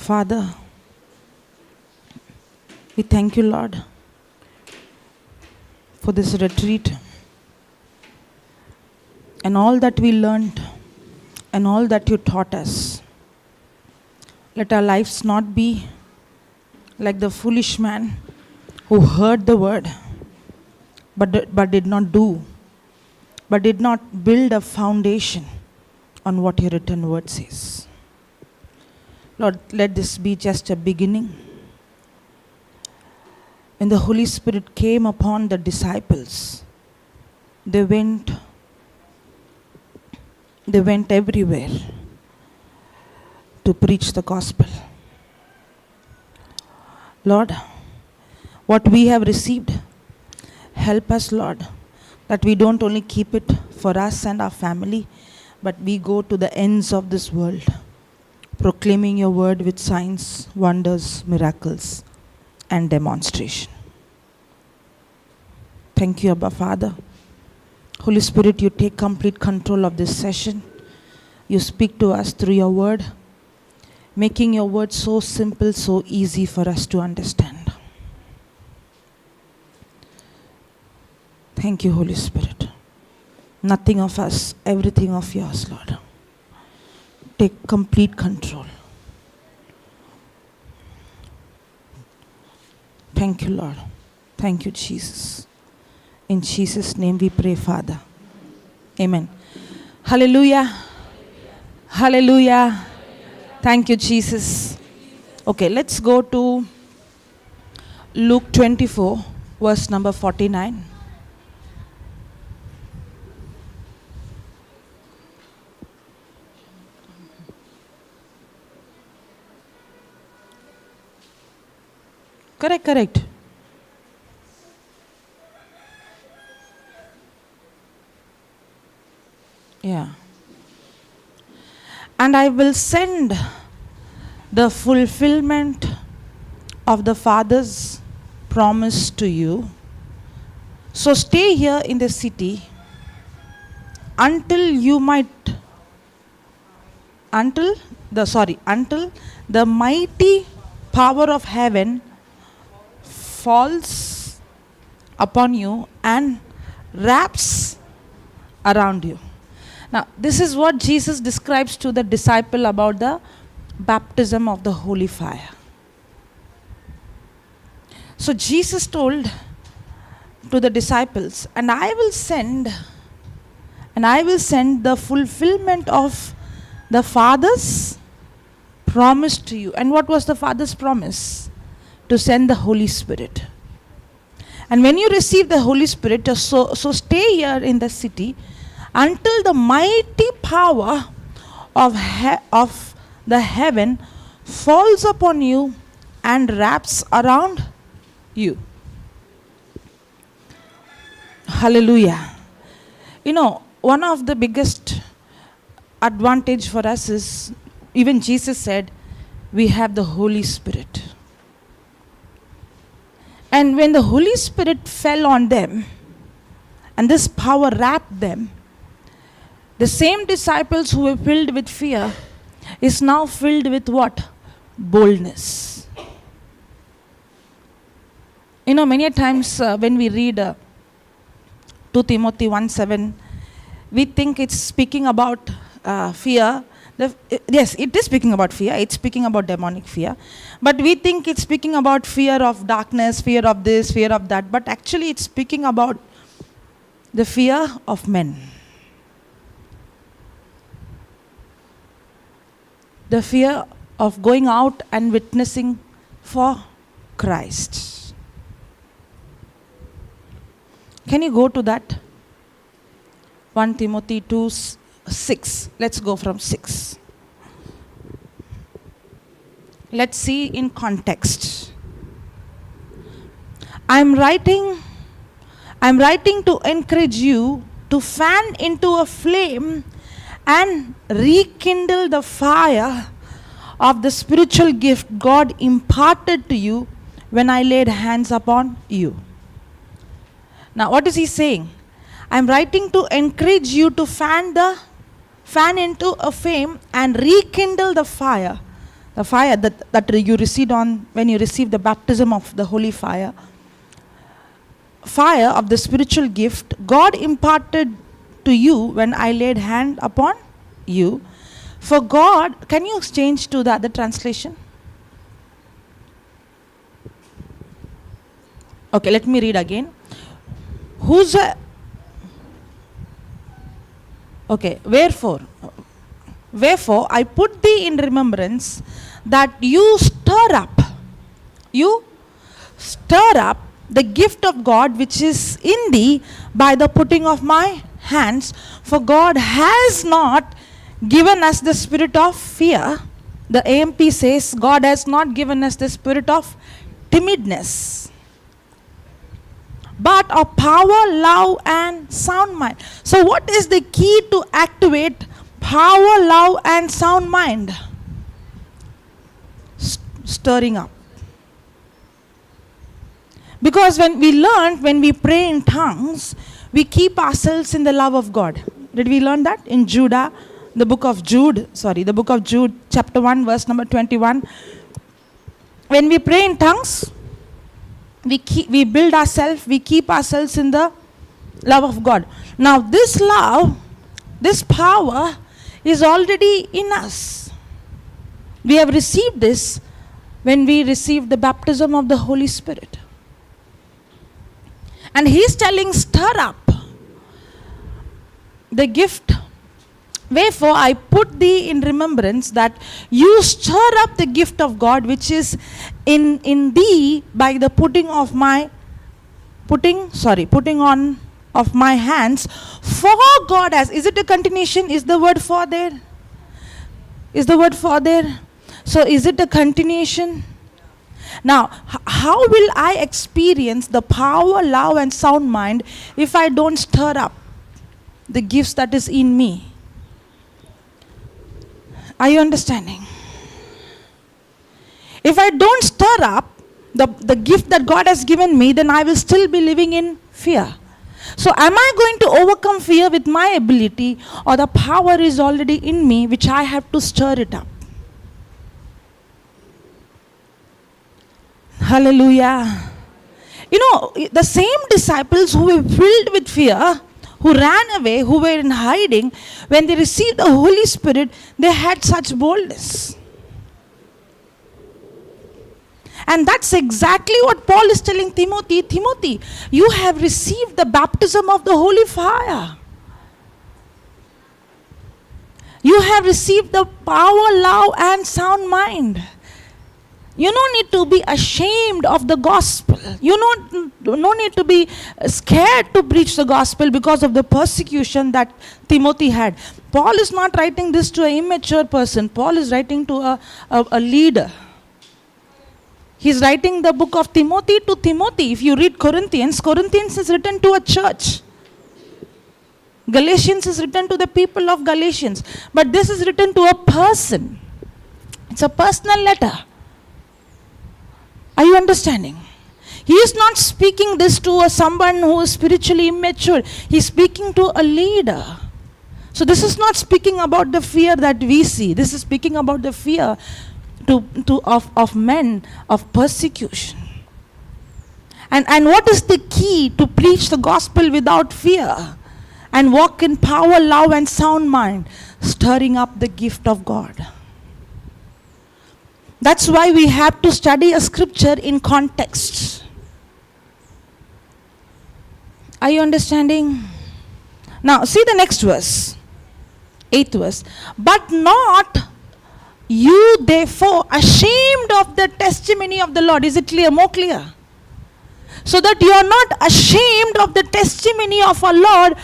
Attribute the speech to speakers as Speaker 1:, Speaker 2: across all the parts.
Speaker 1: Father, we thank you, Lord, for this retreat and all that we learned and all that you taught us. Let our lives not be like the foolish man who heard the word but did not do, but did not build a foundation on what your written word says. Lord, let this be just a beginning. When the Holy Spirit came upon the disciples, they went everywhere to preach the gospel. Lord, what we have received, help us, Lord, that we don't only keep it for us and our family, but we go to the ends of this world, proclaiming your word with signs, wonders, miracles, and demonstration. Thank you, Abba Father. Holy Spirit, you take complete control of this session. You speak to us through your word, making your word so simple, so easy for us to understand. Thank you, Holy Spirit. Nothing of us, everything of yours, Lord. Take complete control. Thank you, Lord. Thank you, Jesus. In Jesus' name we pray, Father. Amen. Hallelujah. Hallelujah. Thank you, Jesus. Okay, let's go to Luke 24, verse number 49. Correct. Yeah. And I will send the fulfillment of the Father's promise to you. So stay here in the city until the mighty power of heaven falls upon you and wraps around you. Now, this is what Jesus describes to the disciple about the baptism of the holy fire. So Jesus told to the disciples, and I will send the fulfillment of the Father's promise to you. And what was the Father's promise? To send the Holy Spirit. And when you receive the Holy Spirit, so stay here in the city until the mighty power of the heaven falls upon you and wraps around you. Hallelujah. You know, one of the biggest advantage for us is, even Jesus said, we have the Holy Spirit. And when the Holy Spirit fell on them, and this power wrapped them, the same disciples who were filled with fear is now filled with what? Boldness. You know, many times when we read 2 Timothy 1:7, we think it's speaking about fear. Yes, it is speaking about fear. It's speaking about demonic fear. But we think it's speaking about fear of darkness, fear of this, fear of that. But actually it's speaking about the fear of men. The fear of going out and witnessing for Christ. Can you go to that? 1 Timothy 2:6. Let's go from 6. Let's see in context. I'm writing to encourage you to fan into a flame and rekindle the fire of the spiritual gift God imparted to you when I laid hands upon you. Now, what is he saying? I'm writing to encourage you to fan into a flame and rekindle the fire the fire that you received on when you received the baptism of the holy fire of the spiritual gift God imparted to you when I laid hand upon you. For God, can you change to the other translation? Okay, let me read again. Wherefore I put thee in remembrance that you stir up the gift of God which is in thee by the putting of my hands. For God has not given us the spirit of fear. The AMP says God has not given us the spirit of timidness, but of power, love and sound mind. So what is the key to activate power, love and sound mind? Stirring up. Because when we pray in tongues, we keep ourselves in the love of God. Did we learn that in the book of Jude, chapter 1, verse number 21. When we pray in tongues, we build ourselves, we keep ourselves in the love of God. Now this love, this power is already in us. We have received this when we received the baptism of the Holy Spirit. And he's telling, stir up the gift. Wherefore I put thee in remembrance that you stir up the gift of God which is in thee by the putting on of my hands. For God has, is it a continuation? Is the word for there? So is it a continuation? Now, how will I experience the power, love and sound mind if I don't stir up the gifts that is in me? Are you understanding? If I don't stir up the gift that God has given me, then I will still be living in fear. So am I going to overcome fear with my ability, or the power is already in me which I have to stir it up? Hallelujah. You know, the same disciples who were filled with fear, who ran away, who were in hiding, when they received the Holy Spirit, they had such boldness. And that's exactly what Paul is telling Timothy. Timothy, you have received the baptism of the holy fire. You have received the power, love and sound mind. You don't need to be ashamed of the gospel. You no need to be scared to preach the gospel because of the persecution that Timothy had. Paul is not writing this to an immature person. Paul is writing to a leader. He's writing the book of Timothy to Timothy. If you read Corinthians is written to a church. Galatians is written to the people of Galatians. But this is written to a person. It's a personal letter. Are you understanding? He is not speaking this to someone who is spiritually immature. He is speaking to a leader. So this is not speaking about the fear that we see. This is speaking about the fear of men, of persecution. And what is the key to preach the gospel without fear and walk in power, love and sound mind? Stirring up the gift of God. That's why we have to study a scripture in context. Are you understanding? Now, see the next verse. 8th verse. But not you therefore ashamed of the testimony of the Lord. Is it clear? More clear. So that you are not ashamed of the testimony of our Lord,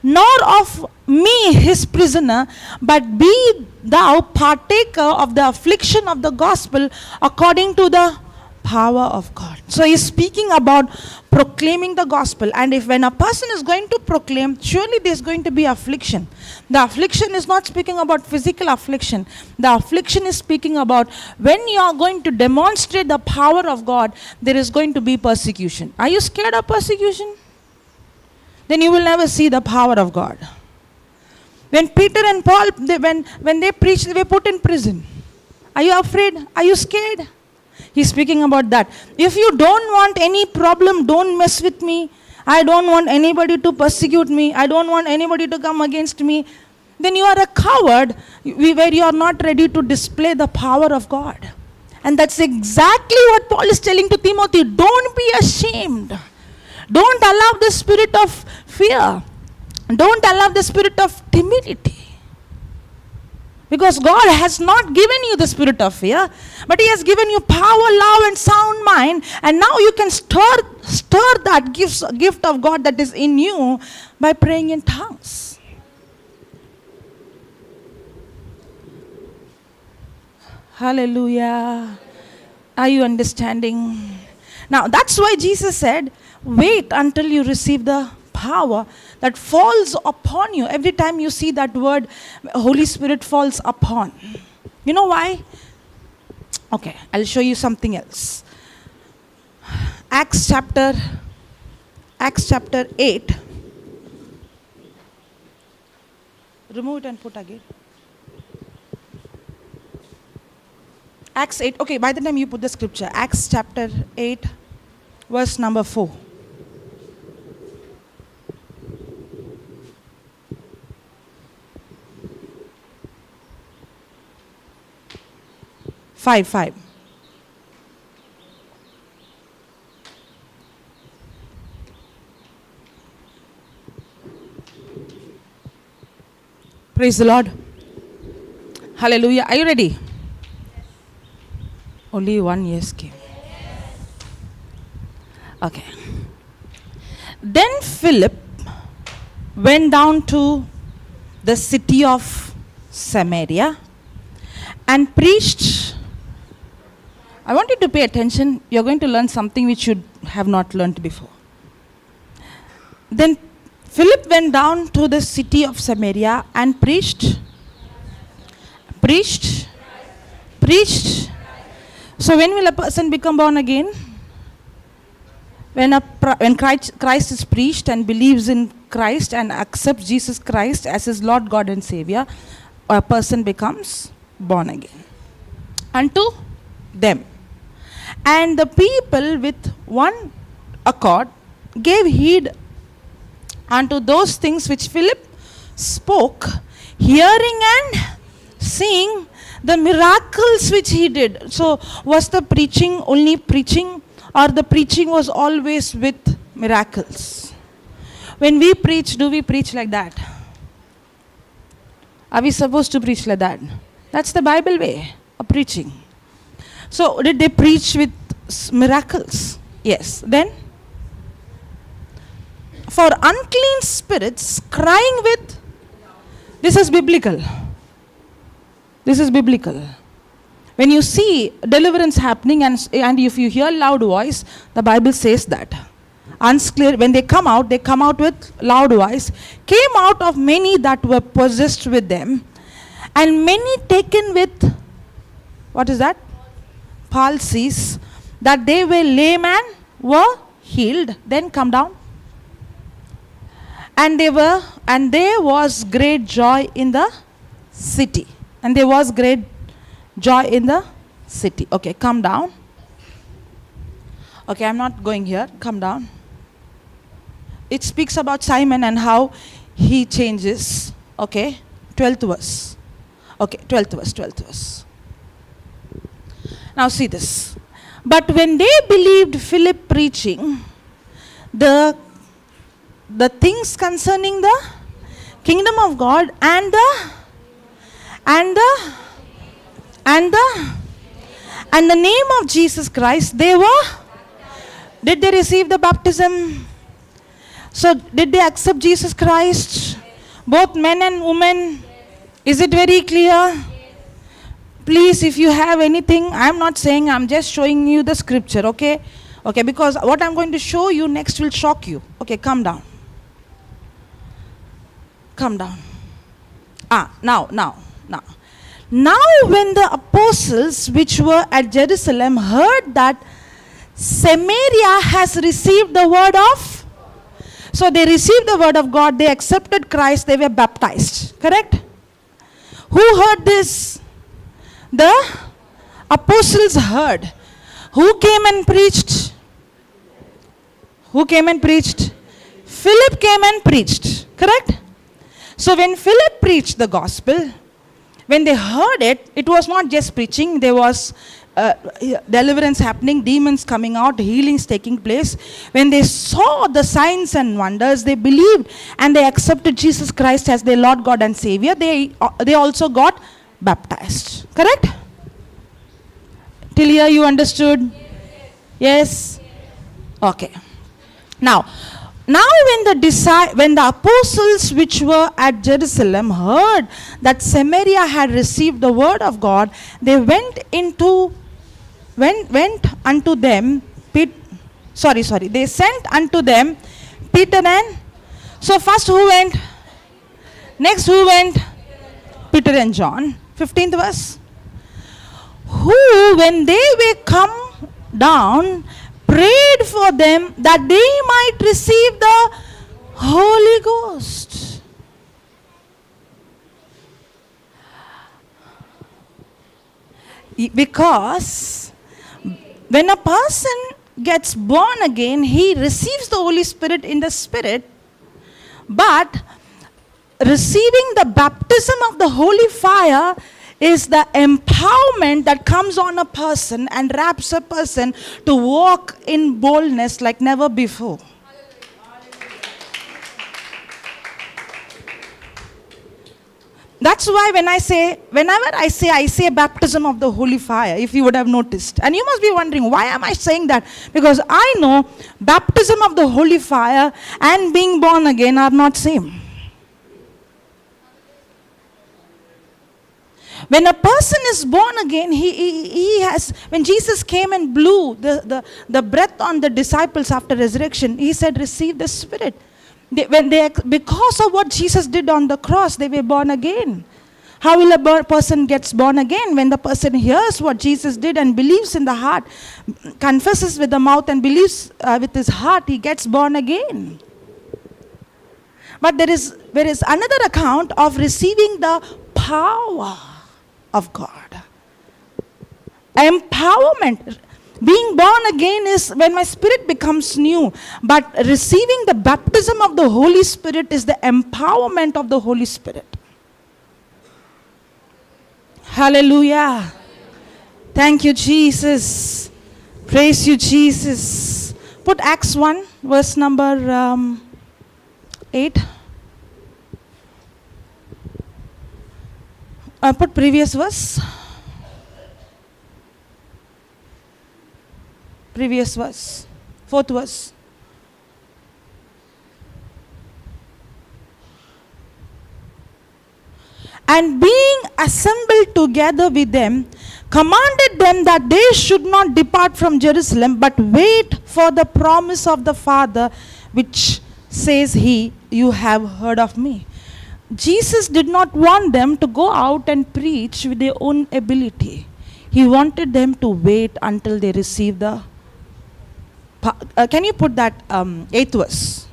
Speaker 1: nor of me his prisoner, but be thou partaker of the affliction of the gospel according to the power of God. So he's speaking about proclaiming the gospel. And if when a person is going to proclaim, surely there's going to be affliction. The affliction is not speaking about physical affliction. The affliction is speaking about when you are going to demonstrate the power of God, there is going to be persecution. Are you scared of persecution? Then you will never see the power of God. When Peter and Paul, when they preached, they were put in prison. Are you afraid? Are you scared? He's speaking about that. If you don't want any problem, don't mess with me. I don't want anybody to persecute me. I don't want anybody to come against me. Then you are a coward where you are not ready to display the power of God. And that's exactly what Paul is telling to Timothy. Don't be ashamed. Don't allow the spirit of fear. Don't allow the spirit of timidity. Because God has not given you the spirit of fear, but He has given you power, love, and sound mind. And now you can stir that gift of God that is in you by praying in tongues. Hallelujah. Are you understanding? Now that's why Jesus said, wait until you receive the power that falls upon you. Every time you see that word, Holy Spirit falls upon. You know why? Okay, I'll show you something else. Acts chapter 8. Remove it and put again. Acts 8. Okay, by the time you put the scripture, Acts chapter 8, verse number 4. 5. Praise the Lord. Hallelujah. Are you ready? Only 1 yes came. Okay. Then Philip went down to the city of Samaria and preached. I want you to pay attention. You're going to learn something which you have not learned before. Then Philip went down to the city of Samaria and preached. So when will a person become born again? When Christ is preached and believes in Christ and accepts Jesus Christ as his Lord, God and Savior, a person becomes born again. Unto them. And the people with one accord gave heed unto those things which Philip spoke, hearing and seeing the miracles which he did. So was the preaching only preaching, or the preaching was always with miracles? When we preach, do we preach like that? Are we supposed to preach like that? That's the Bible way of preaching. So did they preach with miracles? Yes. Then for unclean spirits crying with, this is biblical. This is biblical. When you see deliverance happening and if you hear loud voice, the Bible says that. Unclear, when they come out with loud voice, came out of many that were possessed with them, and many taken with, what is that? Palsies, that they were lame and were healed. Then come down. And there was great joy in the city. And there was great joy in the city. Okay, come down. Okay, I'm not going here. Come down. It speaks about Simon and how he changes. Okay, 12th verse. Okay, 12th verse. Now see this. But when they believed Philip preaching the things concerning the kingdom of God and the name of Jesus Christ, did they receive the baptism? So did they accept Jesus Christ? Both men and women. Is it very clear? Please, if you have anything, I'm not saying, I'm just showing you the scripture, okay? Okay, because what I'm going to show you next will shock you. Okay, come down. Come down. Now, when the apostles which were at Jerusalem heard that Samaria has received the word of, so they received the word of God, they accepted Christ, they were baptized. Correct? Who heard this? The apostles heard. Who came and preached? Who came and preached? Philip came and preached. Correct? So when Philip preached the gospel, when they heard it, it was not just preaching. There was deliverance happening, demons coming out, healings taking place. When they saw the signs and wonders, they believed and they accepted Jesus Christ as their Lord, God and Savior. They also got baptized. Correct? Till here you understood? Yes? Okay. Now when the apostles which were at Jerusalem heard that Samaria had received the word of God, they went unto them, they sent unto them Peter and, so first who went? Next who went? Peter and John. 15th verse. Who, when they were come down, prayed for them that they might receive the Holy Ghost. Because when a person gets born again, he receives the Holy Spirit in the Spirit, but receiving the baptism of the Holy Fire is the empowerment that comes on a person and wraps a person to walk in boldness like never before. That's why whenever I say baptism of the Holy Fire, if you would have noticed. And you must be wondering, why am I saying that? Because I know baptism of the Holy Fire and being born again are not same. When a person is born again, he has, when Jesus came and blew the breath on the disciples after resurrection, he said, receive the Spirit. Because of what Jesus did on the cross, they were born again. How will a person gets born again? When the person hears what Jesus did and believes in the heart, confesses with the mouth and believes with his heart, he gets born again. But there is another account of receiving the power of God. Empowerment. Being born again is when my spirit becomes new. But receiving the baptism of the Holy Spirit is the empowerment of the Holy Spirit. Hallelujah. Thank you, Jesus. Praise you, Jesus. Put Acts 1, verse number 8. Put previous verse. Previous verse. 4th verse. And being assembled together with them, commanded them that they should not depart from Jerusalem, but wait for the promise of the Father, which says he, you have heard of me. Jesus did not want them to go out and preach with their own ability. He wanted them to wait until they receive the... can you put that 8th verse?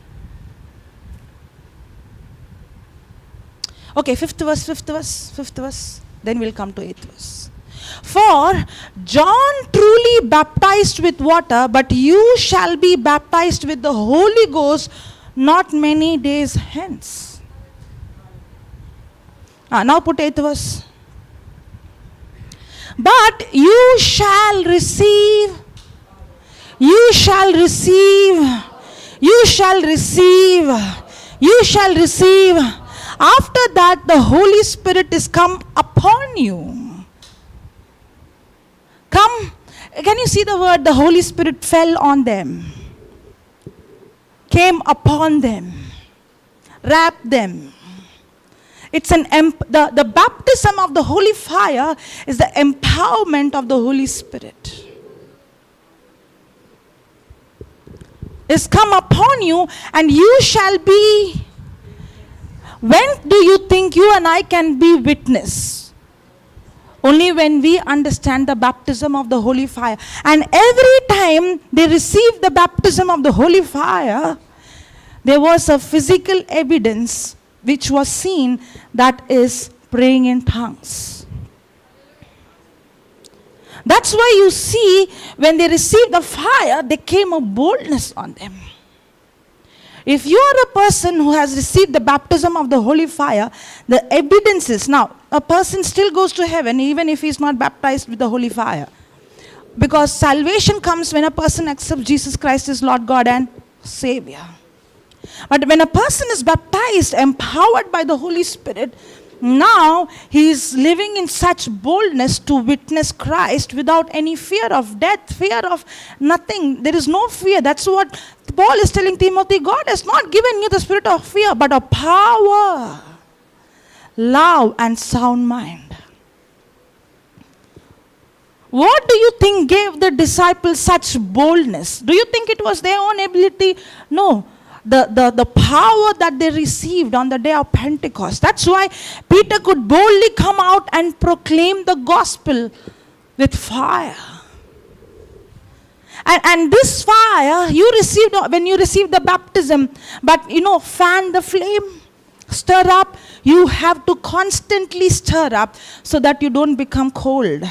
Speaker 1: Okay, 5th verse. Then we'll come to 8th verse. For John truly baptized with water, but you shall be baptized with the Holy Ghost not many days hence. Now put 8th verse. But you shall receive. After that, the Holy Spirit is come upon you. Come. Can you see the word? The Holy Spirit fell on them. Came upon them. Wrapped them. It's the baptism of the Holy Fire is the empowerment of the Holy Spirit. Is come upon you, and you shall be. When do you think you and I can be witness? Only when we understand the baptism of the Holy Fire. And every time they received the baptism of the Holy Fire, there was a physical evidence which was seen, that is praying in tongues. That's why you see, when they received the fire, there came a boldness on them. If you are a person who has received the baptism of the holy fire, the evidence is, now, a person still goes to heaven even if he is not baptized with the holy fire. Because salvation comes when a person accepts Jesus Christ as Lord God and Savior. But when a person is baptized, empowered by the Holy Spirit, now he is living in such boldness to witness Christ without any fear of death, fear of nothing. There is no fear. That's what Paul is telling Timothy. God has not given you the spirit of fear, but of power, love, and sound mind. What do you think gave the disciples such boldness? Do you think it was their own ability? No. The power that they received on the day of Pentecost. That's why Peter could boldly come out and proclaim the gospel with fire. And this fire you received when you received the baptism, but fan the flame, stir up. You have to constantly stir up so that you don't become cold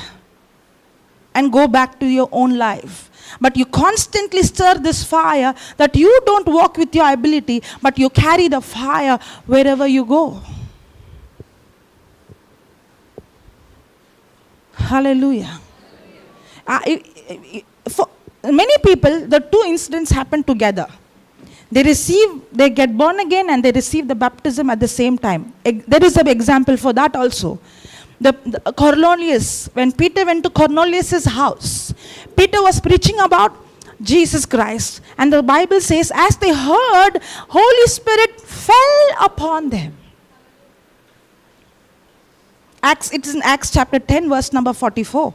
Speaker 1: and go back to your own life. But you constantly stir this fire that you don't walk with your ability, but you carry the fire wherever you go. Hallelujah. For many people, the two incidents happen together. They get born again and they receive the baptism at the same time. There is an example for that also. The Cornelius, when Peter went to Cornelius' house, Peter was preaching about Jesus Christ, and the Bible says, as they heard, Holy Spirit fell upon them. It is in Acts chapter 10, verse number 44.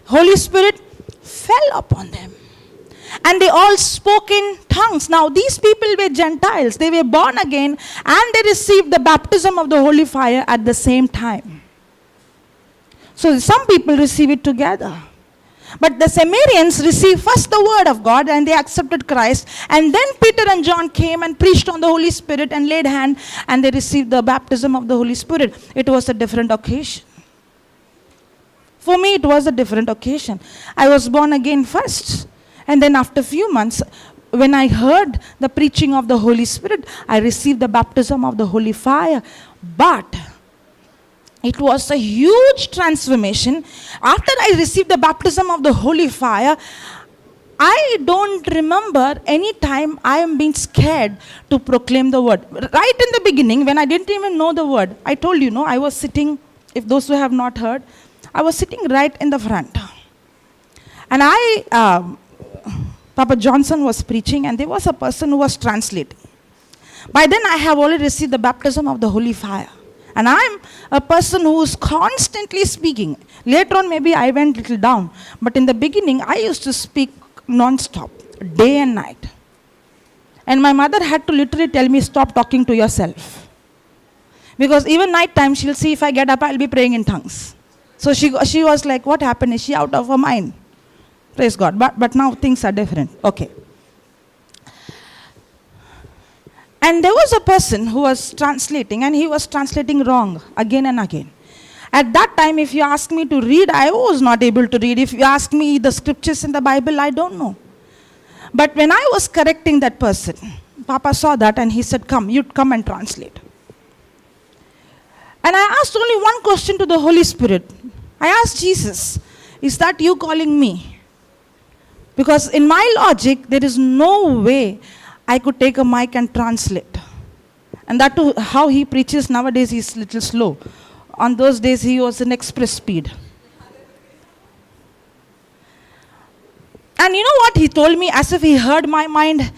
Speaker 1: Holy Spirit fell upon them, and they all spoke in tongues. Now these people were Gentiles. They were born again, and they received the baptism of the holy fire at the same time. So some people receive it together. But the Samaritans received first the word of God and they accepted Christ. And then Peter and John came and preached on the Holy Spirit and laid hand and they received the baptism of the Holy Spirit. It was a different occasion. For me, it was a different occasion. I was born again first. And then after a few months, when I heard the preaching of the Holy Spirit, I received the baptism of the holy fire. But it was a huge transformation. After I received the baptism of the holy fire, I don't remember any time I am being scared to proclaim the word. Right in the beginning, when I didn't even know the word, I told you, I was sitting, if those who have not heard, I was sitting right in the front. And Papa Johnson was preaching and there was a person who was translating. By then I have already received the baptism of the holy fire. And I'm a person who is constantly speaking. Later on, maybe I went a little down. But in the beginning, I used to speak non-stop, day and night. And my mother had to literally tell me, stop talking to yourself. Because even night time, she'll see if I get up, I'll be praying in tongues. So she was like, what happened? Is she out of her mind? Praise God. But now things are different. Okay. And there was a person who was translating, and he was translating wrong again and again. At that time, if you ask me to read, I was not able to read. If you ask me the scriptures in the Bible, I don't know. But when I was correcting that person, Papa saw that and he said, come, you come and translate. And I asked only one question to the Holy Spirit. I asked Jesus, is that you calling me? Because in my logic, there is no way I could take a mic and translate. And that too, how he preaches nowadays, he's a little slow. On those days, he was in express speed. And you know what he told me, as if he heard my mind?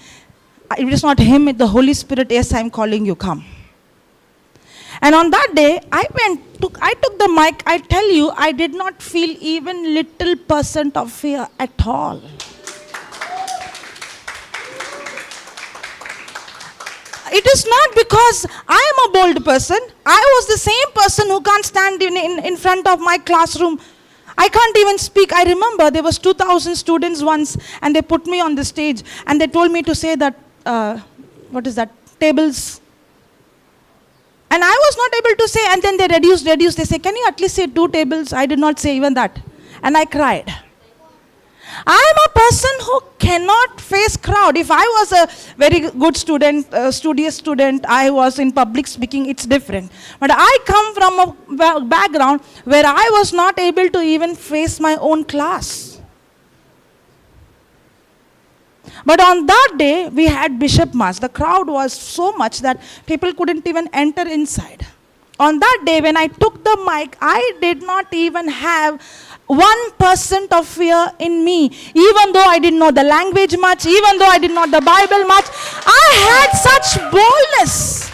Speaker 1: It is not him, it's the Holy Spirit. Yes, I'm calling you, come. And on that day, I took the mic. I tell you, I did not feel even little % of fear at all. It is not because I am a bold person. I was the same person who can't stand in front of my classroom. I can't even speak. I remember there was 2,000 students once, and they put me on the stage, and they told me to say that, tables. And I was not able to say, and then they reduced. They say, can you at least say 2 tables? I did not say even that. And I cried. I am a person who cannot face crowd. If I was a very good student, studious student, I was in public speaking, it's different. But I come from a background where I was not able to even face my own class. But on that day, we had Bishop Mass. The crowd was so much that people couldn't even enter inside. On that day, when I took the mic, I did not even have 1% of fear in me. Even though I didn't know the language much, even though I didn't know the Bible much, I had such boldness.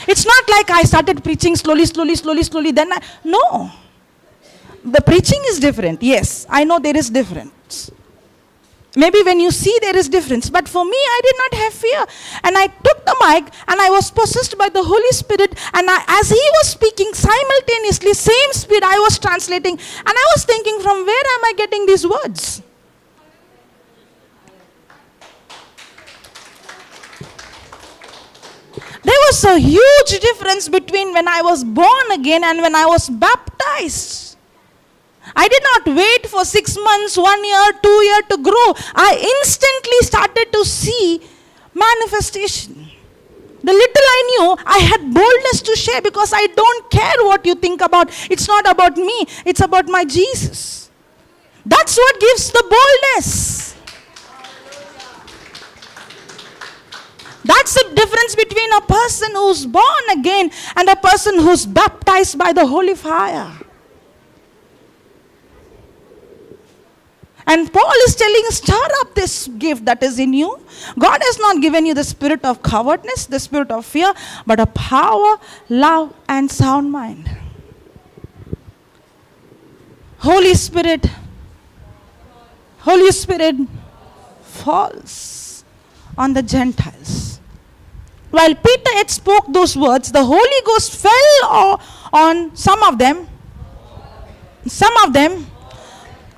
Speaker 1: It's not like I started preaching slowly. No. The preaching is different. Yes, I know there is difference. Maybe when you see there is difference. But for me, I did not have fear. And I took the mic and I was possessed by the Holy Spirit. And as he was speaking simultaneously, same speed I was translating. And I was thinking, from where am I getting these words? There was a huge difference between when I was born again and when I was baptized. I did not wait for 6 months, 1 year, 2 years to grow. I instantly started to see manifestation. The little I knew, I had boldness to share because I don't care what you think about. It's not about me, it's about my Jesus. That's what gives the boldness. That's the difference between a person who's born again and a person who's baptized by the holy fire. And Paul is telling, stir up this gift that is in you. God has not given you the spirit of cowardness, the spirit of fear, but a power, love, and sound mind. Holy Spirit falls on the Gentiles. While Peter had spoke those words, the Holy Ghost fell on some of them,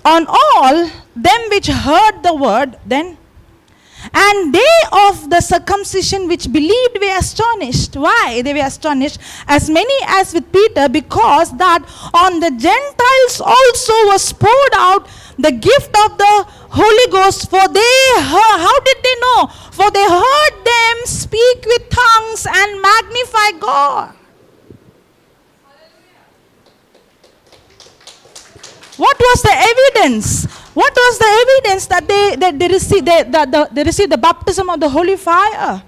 Speaker 1: on all them which heard the word then. And they of the circumcision which believed were astonished. Why they were astonished? As many as with Peter, because that on the Gentiles also was poured out the gift of the Holy Ghost. For they heard, how did they know? For they heard them speak with tongues and magnify God. What was the evidence? What was the evidence that they received the baptism of the holy fire?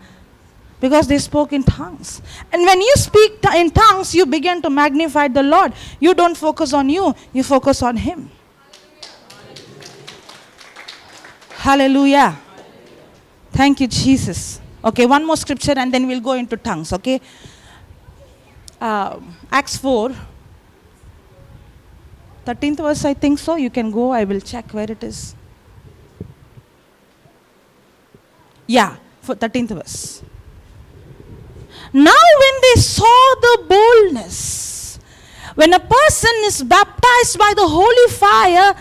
Speaker 1: Because they spoke in tongues. And when you speak in tongues, you begin to magnify the Lord. You don't focus on you, you focus on Him. Hallelujah. Thank you, Jesus. Okay, one more scripture and then we'll go into tongues, okay? Acts 4. 13th verse, I think so. You can go. I will check where it is. Yeah, for 13th verse. Now when they saw the boldness, when a person is baptized by the holy fire,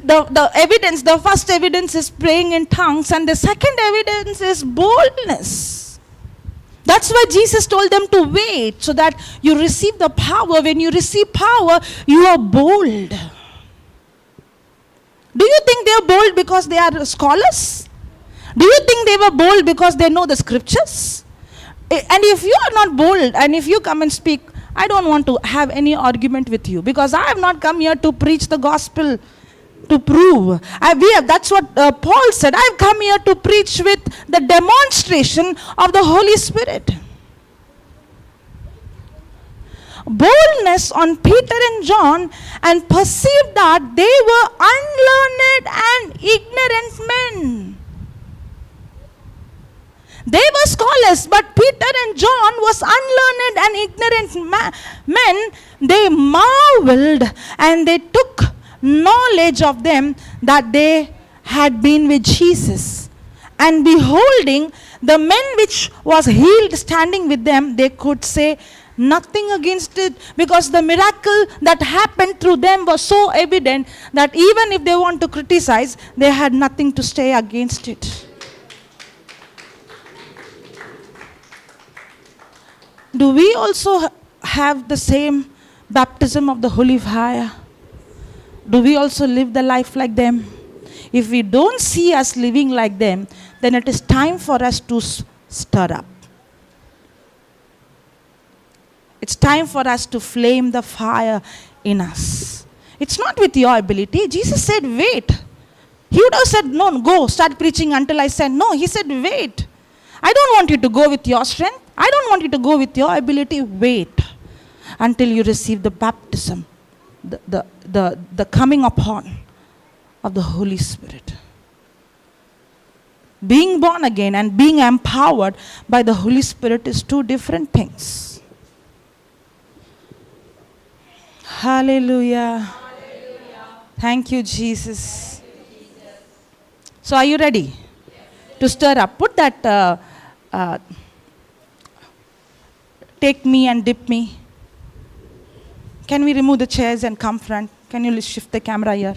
Speaker 1: the evidence, the first evidence is praying in tongues, and the second evidence is boldness. That's why Jesus told them to wait so that you receive the power. When you receive power, you are bold. Do you think they are bold because they are scholars? Do you think they were bold because they know the scriptures? And if you are not bold and if you come and speak, I don't want to have any argument with you, because I have not come here to preach the gospel to prove. That's what Paul said. I've come here to preach with the demonstration of the Holy Spirit. Boldness on Peter and John, and perceived that they were unlearned and ignorant men. They were scholars, but Peter and John was unlearned and ignorant men. They marveled and they took knowledge of them that they had been with Jesus. And beholding the men which was healed standing with them, they could say nothing against it, because the miracle that happened through them was so evident that even if they want to criticize, they had nothing to say against it. Do we also have the same baptism of the holy fire? Do we also live the life like them? If we don't see us living like them, then it is time for us to stir up. It's time for us to flame the fire in us. It's not with your ability. Jesus said, wait. He would have said, no, go, start preaching until I said, no. He said, wait. I don't want you to go with your strength. I don't want you to go with your ability. Wait until you receive the baptism, the coming upon of the Holy Spirit. Being born again and being empowered by the Holy Spirit is two different things. Hallelujah. Hallelujah. Thank you, Jesus. So are you ready to stir up? Put that, take me and dip me. Can we remove the chairs and come front? Can you shift the camera here?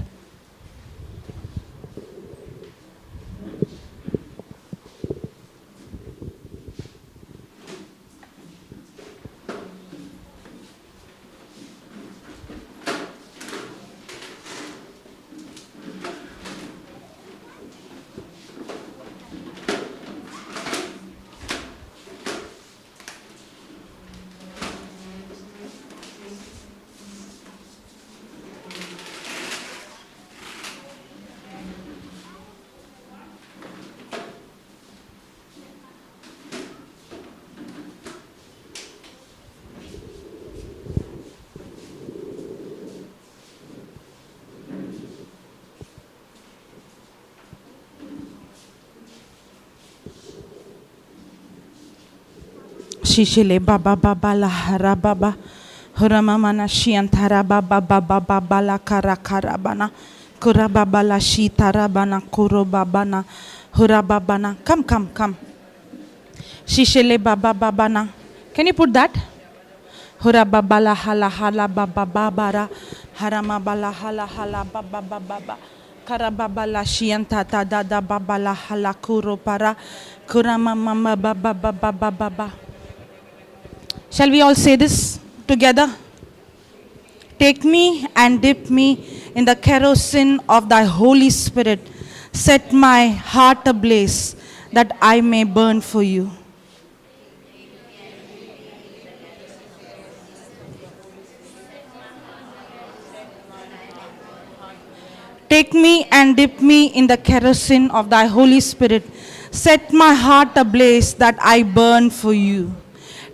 Speaker 1: Shishile baba baba la harababa huramamana shiantara baba baba baba la karakarabana kurababa la shitarabana kurobabana hurababana. Come. Shishile baba babana. Can you put that? Hurababa la hala hala baba babara haramabala hala hala baba baba karababa la shiantata dada baba la hala kuropara kuramamama baba baba baba. Shall we all say this together? Take me and dip me in the kerosene of thy Holy Spirit. Set my heart ablaze that I may burn for you. Take me and dip me in the kerosene of thy Holy Spirit. Set my heart ablaze that I burn for you.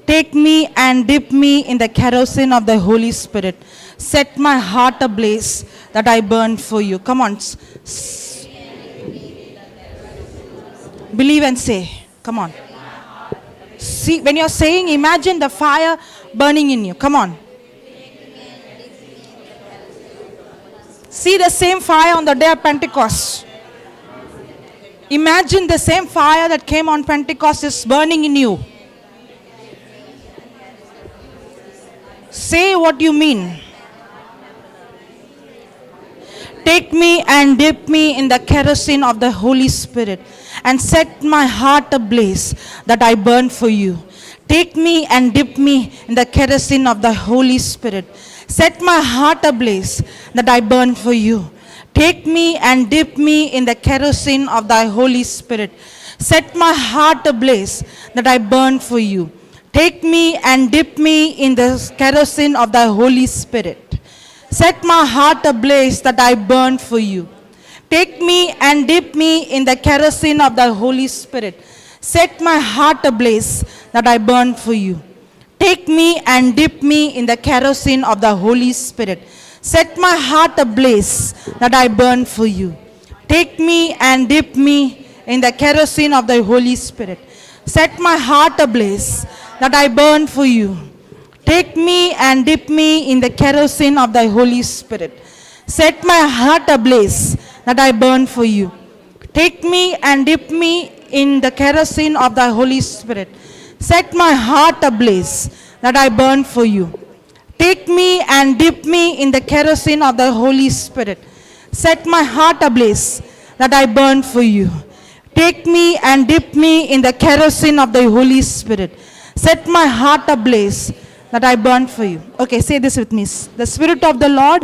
Speaker 1: Take me and dip me in the kerosene of the Holy Spirit. Set my heart ablaze that I burn for you. Come on. Believe and say. Come on. See, when you're saying, imagine the fire burning in you. Come on. See the same fire on the day of Pentecost. Imagine the same fire that came on Pentecost is burning in you. Say what you mean. Take me and dip me in the kerosene of the Holy Spirit and set my heart ablaze that I burn for you. Take me and dip me in the kerosene of the Holy Spirit. Set my heart ablaze that I burn for you. Take me and dip me in the kerosene of thy Holy Spirit. Set my heart ablaze that I burn for you. Take me and dip me in the kerosene of thy Holy Spirit. Set my heart ablaze that I burn for you. Take me and dip me in the kerosene of thy Holy Spirit. Set my heart ablaze that I burn for you. Take me and dip me in the kerosene of the Holy Spirit. Set my heart ablaze that I burn for you. Take me and dip me in the kerosene of the Holy Spirit. Set my heart ablaze that I burn for you. Take me and dip me in the kerosene of thy Holy Spirit. Set my heart ablaze that I burn for you. Take me and dip me in the kerosene of thy Holy Spirit. Set my heart ablaze that I burn for you. Take me and dip me in the kerosene of the Holy Spirit. Set my heart ablaze that I burn for you. Take me and dip me in the kerosene of the Holy Spirit. Set my heart ablaze that I burn for you. Okay, say this with me. The Spirit of the Lord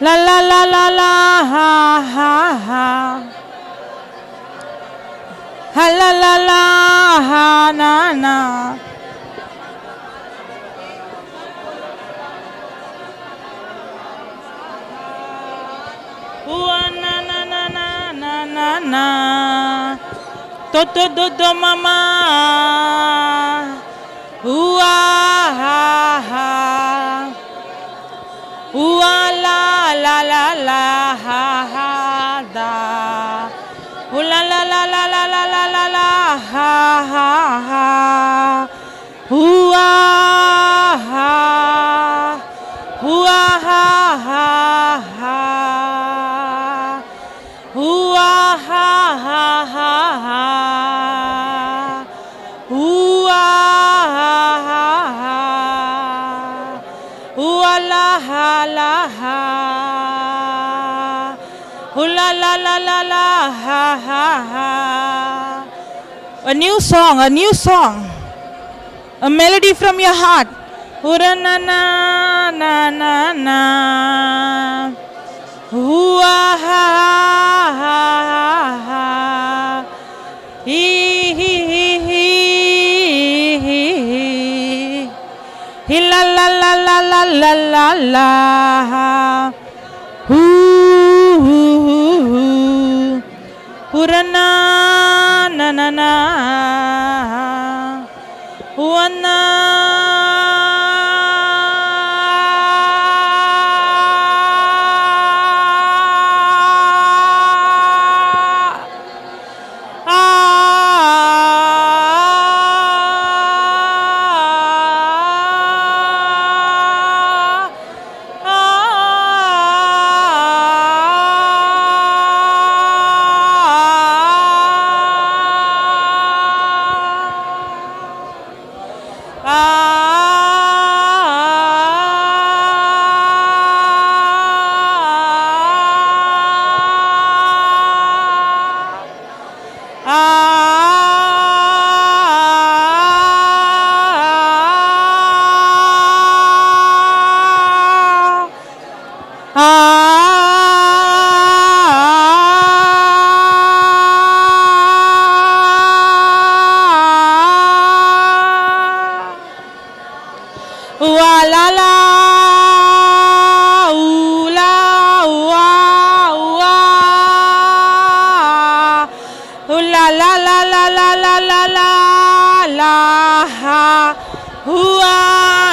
Speaker 1: La la la la la ha ha ha. Ha la la la ha na na. Ua na na na na na na na. To to do do mama. Ua ha ha. Ua la la la la ha ha da. Ooh la la la la la la la la la ha ha ha. Ooh ah ha. Ooh ah ha ha ha. Ooh ah ha ha ha ha. Ooh ah ha ha ha. Ooh ah la ha la ha. Ooh la la la la la ha ha ha. A new song, a new song. A melody from your heart. Ooh na na na na na. Ooh ah ha ha ha. Hee hee hee hee. Hee la la la la la la la la. Purana na na na. Wana.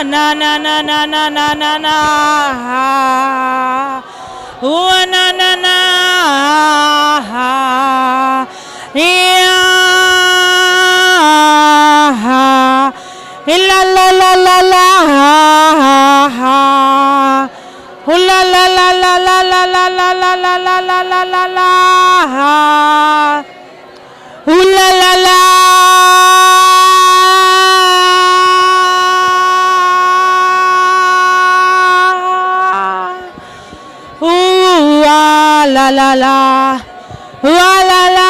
Speaker 1: Na na na na na na na na. Ooh na na na. Yeah. La la la la la. Ooh la la la la la la la la la la la la la la la. Ooh la la la. La la la, la la la.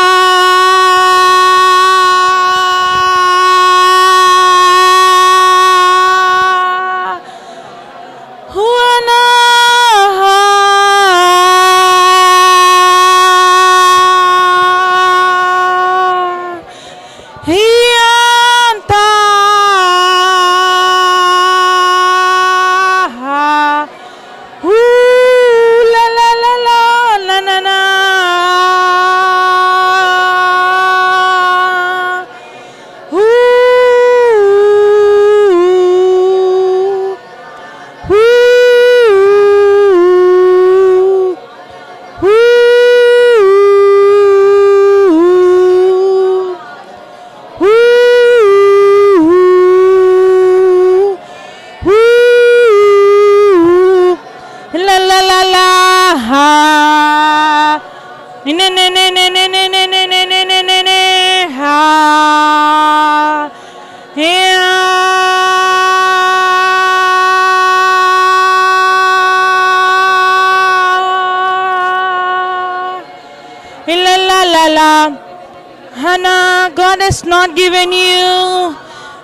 Speaker 1: Hannah, God has not given you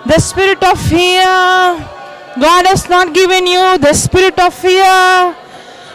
Speaker 1: the spirit of fear. God has not given you the spirit of fear,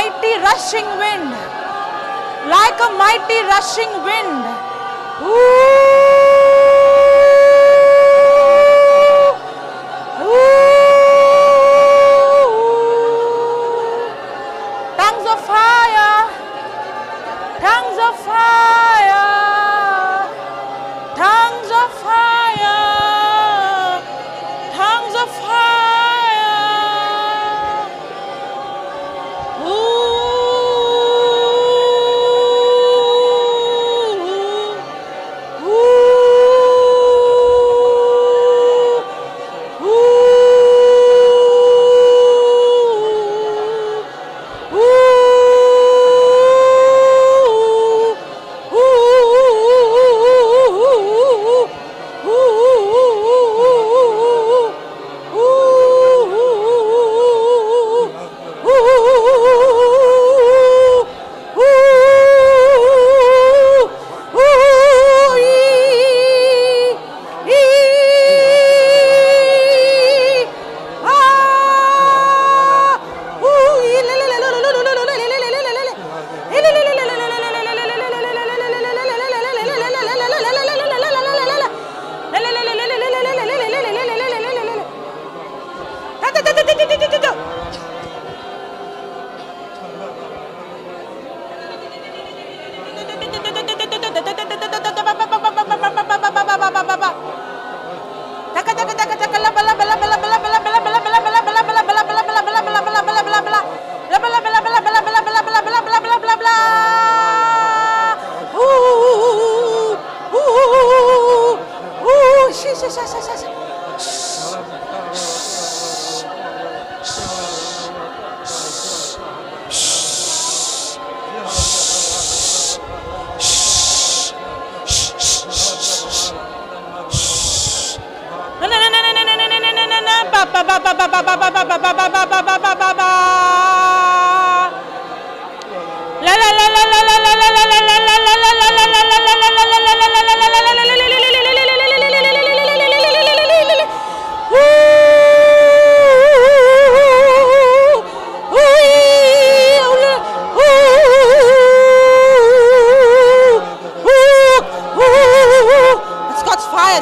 Speaker 1: mighty rushing wind. Like a mighty rushing wind. Tongues of fire. Tongues of fire. Tongues of fire. Tongues of fire.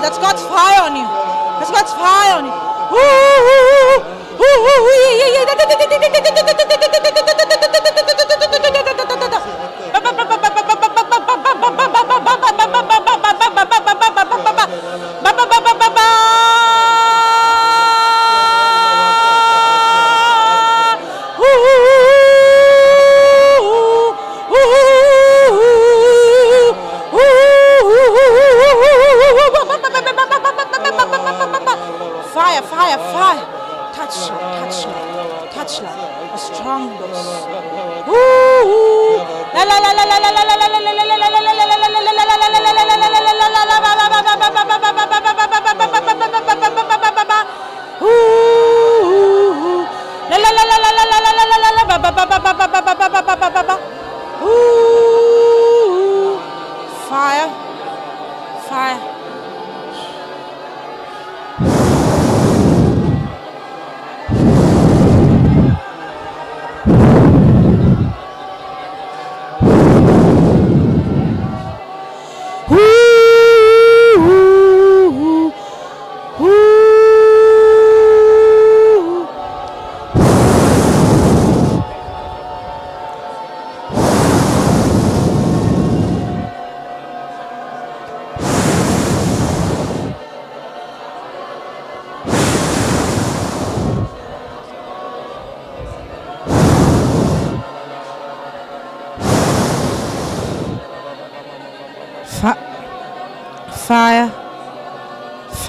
Speaker 1: That's God's fire on you. That's God's fire on you. Fire, fire, fire. Touch like a strong dose. La la la la la la la la la la la la fire, fire.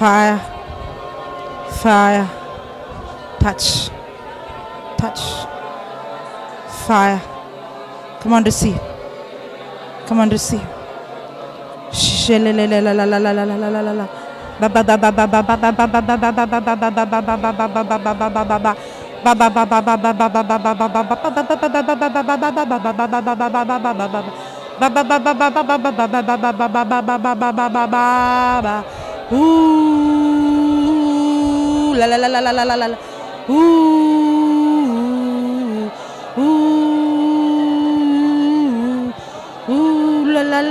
Speaker 1: Fire, fire, fire, touch, fire. Come on, receive. Come on, receive. Ooh, la la la la la la la la. Ooh, ooh.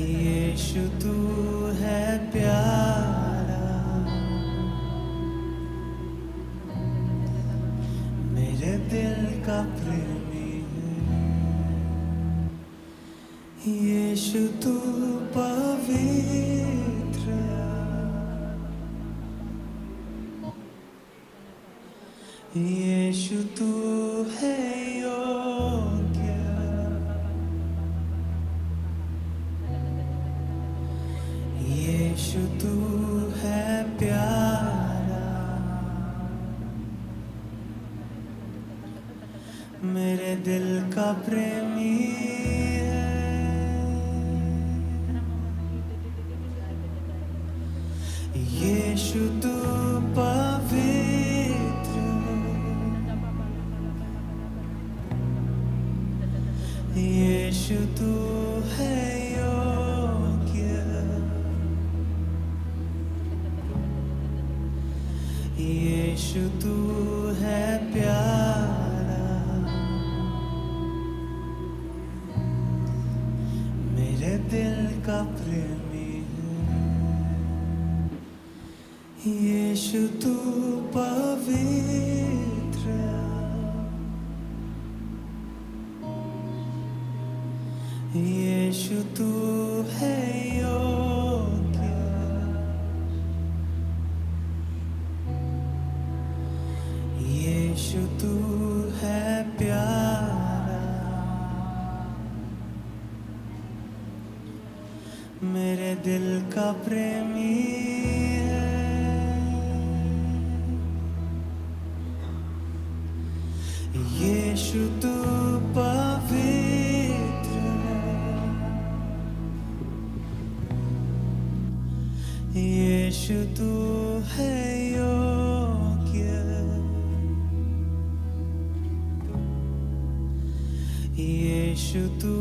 Speaker 2: यीशु तू है प्यारा, मेरे दिल का प्रेमी है। यीशु तू पवित्र, यीशु तू है योग्य, यीशु तू है प्यारा, मेरे दिल का प्रेमी है। यीशु तू पवित्र, यीशु तू है योग्य, यीशु तू है प्यारा, मेरे दिल का प्रेमी है। यीशु तू पवित्र, यीशु तू है योग्य, यीशु तू है प्यारा, मेरे दिल का प्रेमी है। यीशु तू पवित्र, यीशु तू है योग्य, यीशु तू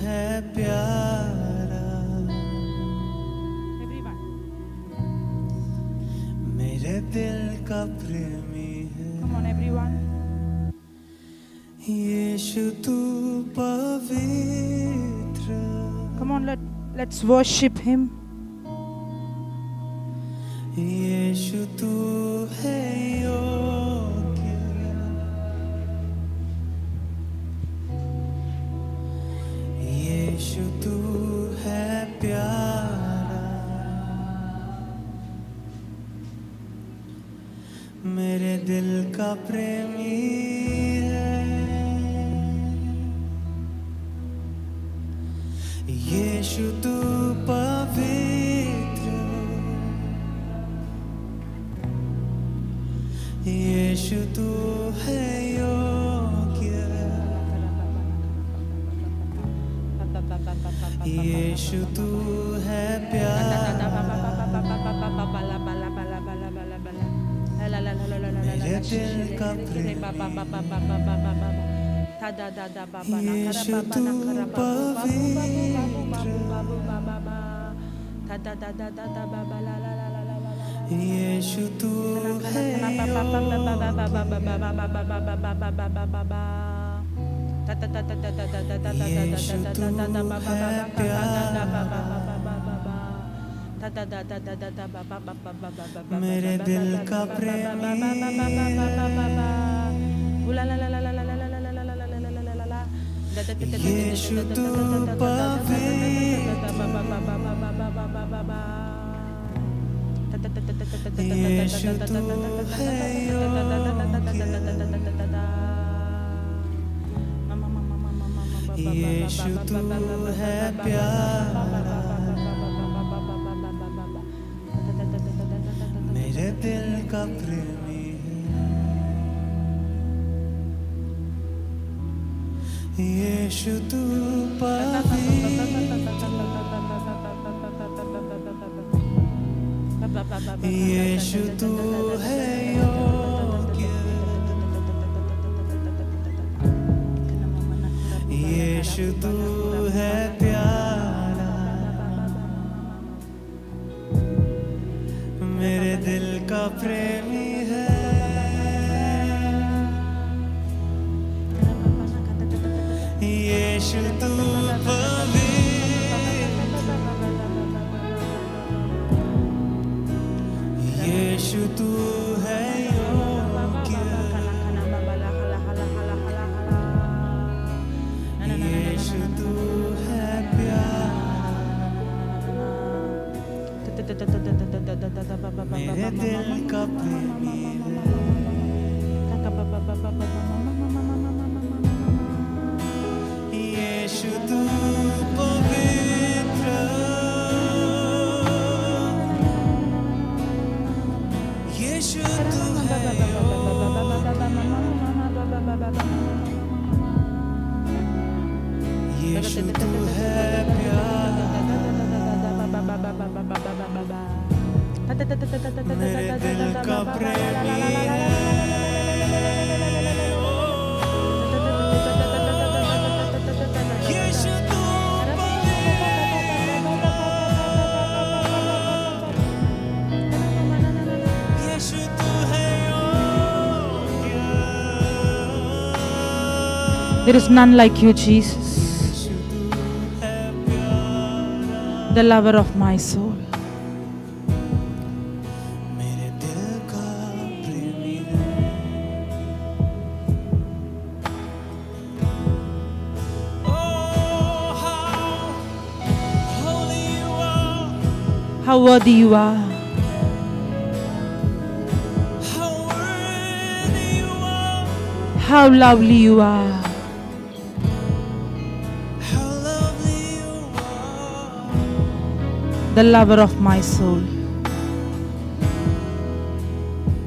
Speaker 2: है प्यारा, मेरे दिल का प्रेमी है।
Speaker 1: Come on, everyone.
Speaker 2: यीशु तू पवित्र,
Speaker 1: Come on, let's worship Him.
Speaker 2: यीशु तू है योग्य, यीशु तू है प्यारा, मेरे दिल का प्रेमी है। यीशु तू पवित्र, यीशु तू है योग्य, यीशु तू है प्यारा, मेरे दिल का प्रेमी। यीशु तू पवित्र, यीशु तू है यीशु तू है प्यारा, मेरे दिल का प्रेमी यीशु तू पवित्र, यीशु तू है योग्य, यीशु तू है प्यारा, मेरे दिल का प्रेमी है। यीशु तू पवित्र, यीशु तू है योग्य, यीशु तू है प्यारा, मेरे दिल का प्रेमी है। यीशु तू पवित्र, मेरे दिल का प्रेमी यीशु तू पवित्र यीशु तू है यीशु तू है मेरे दिल का प्रेमी यीशु तू यीशु तू है
Speaker 1: There is none like you, Jesus, the lover of my soul. How worthy you are.
Speaker 2: How worthy you are.
Speaker 1: How lovely you are.
Speaker 2: How lovely you are.
Speaker 1: The lover of my soul.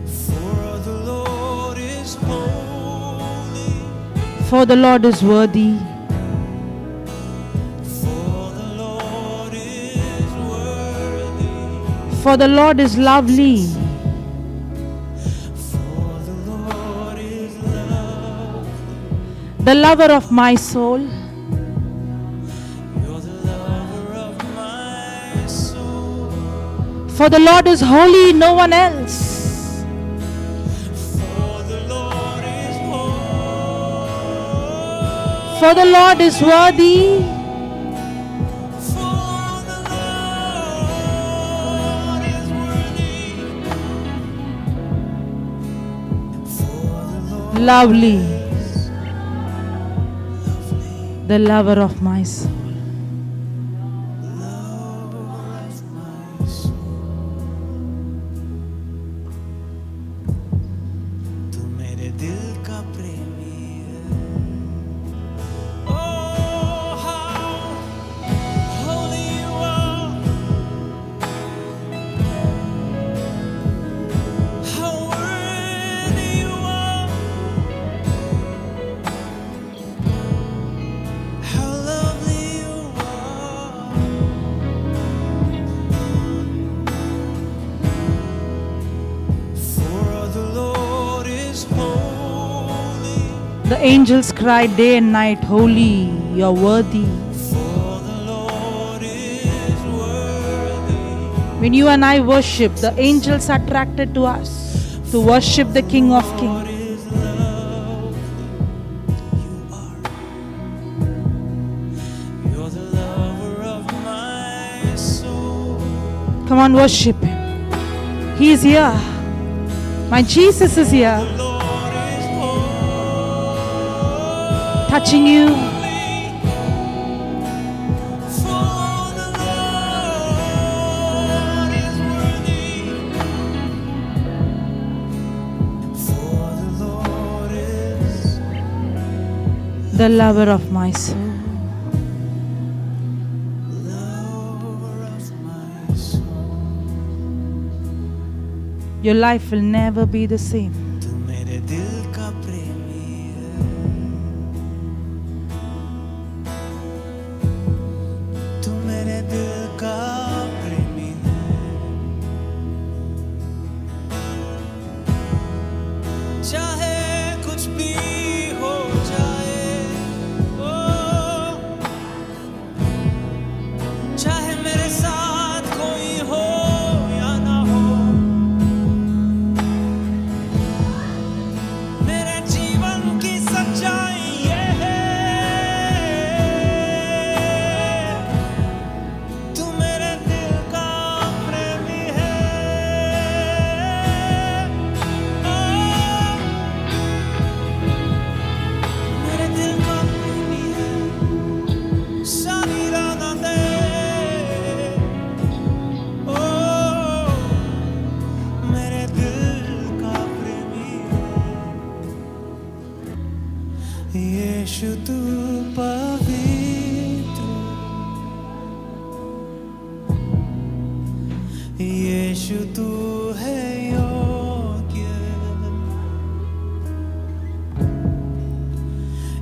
Speaker 2: For the Lord is holy.
Speaker 1: For the Lord is worthy. For the Lord is lovely.
Speaker 2: For the Lord is lovely.
Speaker 1: The lover of my soul.
Speaker 2: You're the lover of my soul.
Speaker 1: For the Lord is holy, no one else.
Speaker 2: For the Lord is holy.
Speaker 1: For the Lord is worthy. Lovely, the lover of my soul.
Speaker 2: तू मेरे दिल का प्रेमी है. Oh, how holy you are. How worthy you are. How lovely you are. For the Lord is holy.
Speaker 1: The angels cried day and night, holy, you are worthy.
Speaker 2: For the Lord is worthy.
Speaker 1: When you and I worship, the angels are attracted to us to worship the King of
Speaker 2: Lord
Speaker 1: Kings.
Speaker 2: is lovely. You are. You're the lover of my soul.
Speaker 1: Come on, worship Him. He is here. My Jesus is here,
Speaker 2: The Lord is holy.
Speaker 1: touching you.
Speaker 2: For the Lord is worthy. For the Lord is
Speaker 1: The lover of my soul.
Speaker 2: lover of my soul.
Speaker 1: Your life will never be the same.
Speaker 2: तू मेरे दिल का प्रेमी है. तू मेरे दिल का प्रेमी है. चाहे कुछ भी हो जाए, ओ, चाहे मेरे साथ कोई हो या ना हो, यीशु तू पवित्र, यीशु तू है योग्य,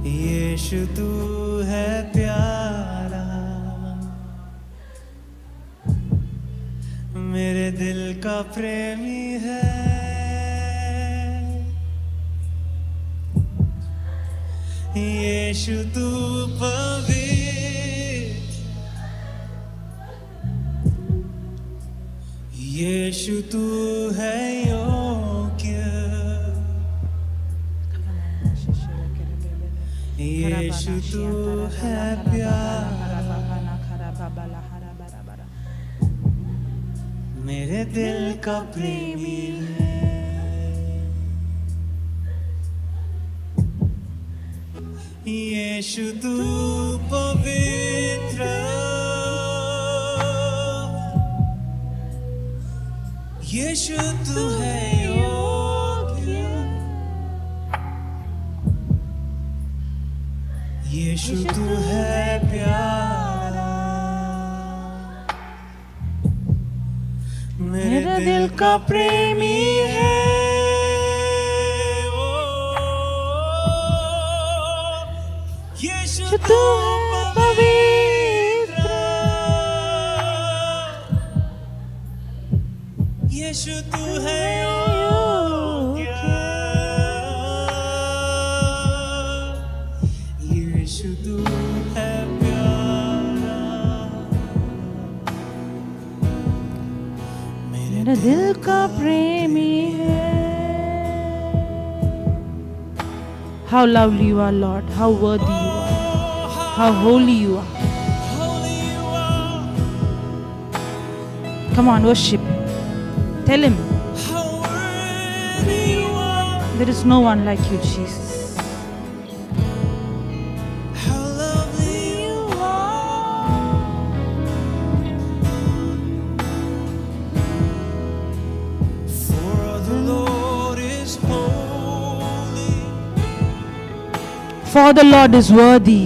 Speaker 2: यीशु तू है प्यारा, मेरे दिल का प्रेमी है, यीशु तू पवित्र, यीशु तू है योग्य, यीशु तू है प्यारा, मेरे दिल का प्रेमी है, यीशु तू पवित्र, यीशु तू है योग्य, यीशु तू है प्यारा, मेरे दिल का प्रेमी है, यीशु तू है पवित्र, यीशु तू है योग्य, यीशु तू है प्यारा, मेरे दिल का प्रेमी है.
Speaker 1: How lovely you are, Lord. How worthy you are. How holy you are. Come on, worship. Tell Him. There is no one like you, Jesus. For the Lord is worthy.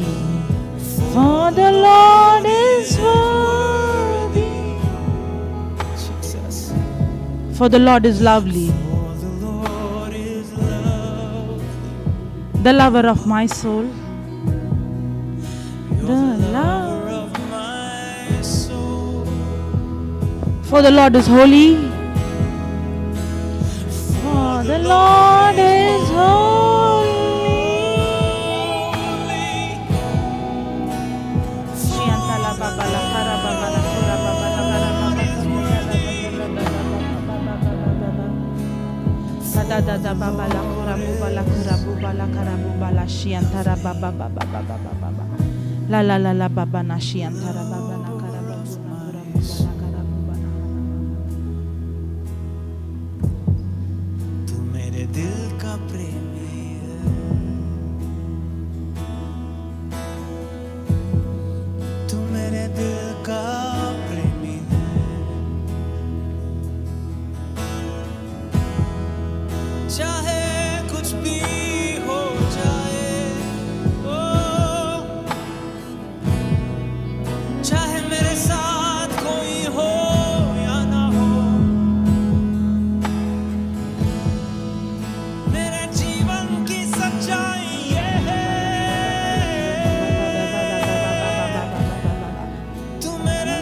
Speaker 1: For the Lord is worthy.
Speaker 2: Jesus.
Speaker 1: For the Lord is lovely.
Speaker 2: For the Lord is lovely.
Speaker 1: The lover of my soul. The
Speaker 2: Lover of my soul.
Speaker 1: For the Lord is holy. For the Lord is holy. Da baba la kurabu bala kurabu bala karabu bala shiantara baba baba baba baba la la la la baba na shiantara baba na karabu na kurabu bala karabu bala.
Speaker 2: तू मेरे दिल का प्रेमी है, तू मेरे दिल का प्रेमी है, चाहे कुछ भी हो जाए, ओ चाहे मेरे साथ कोई हो या ना हो, मेरे जीवन की सच्चाई ये है, तू मेरे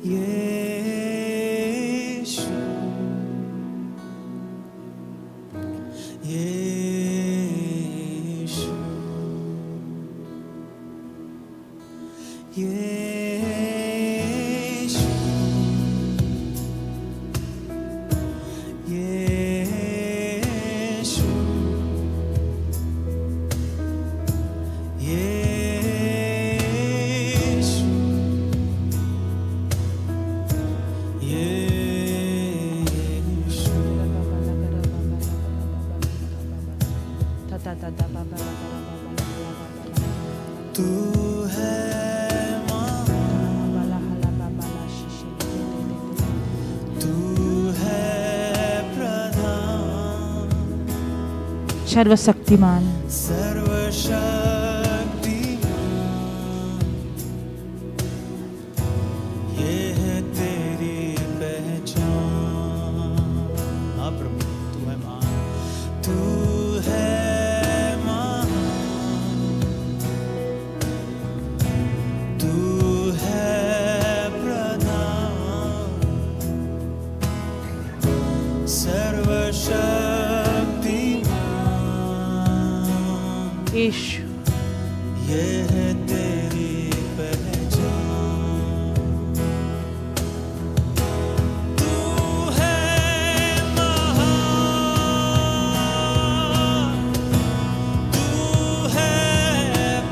Speaker 2: यीशु यीशु यीशु यीशु यीशु यीशु तू है तू है प्रधान
Speaker 1: सर्वशक्तिमान,
Speaker 2: सर्वशक्तिमान ये है तेरी पहचान। हाँ प्रभु तू है महान, तू है महान, तू है प्रधान सर्वशक्तिमान
Speaker 1: यीशु,
Speaker 2: ये है तेरी पहचान। तू है महान, तू है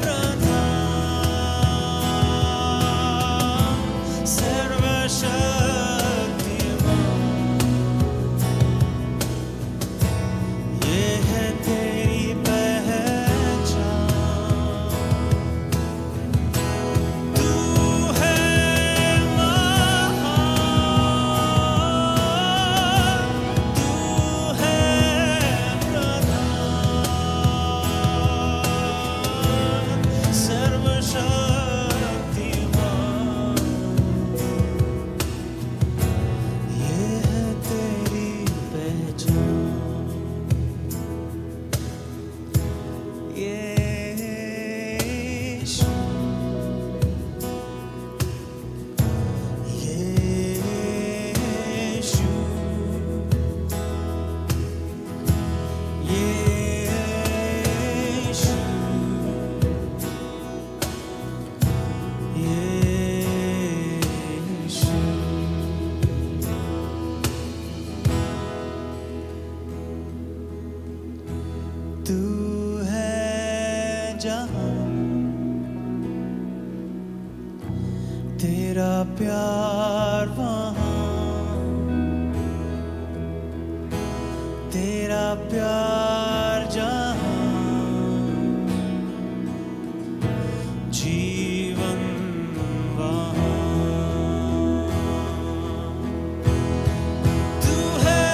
Speaker 2: प्रधान सर्वशक्तिमान ये है तेरी पहचान। तू है महान, तू है प्रधान सर्वशक्तिमान ये है तेरी पहचान। यीशु यीशु यीशु यीशु तू है जहां तेरा प्यार वहां, तेरा प्यार जहां जीवन वहां। तू है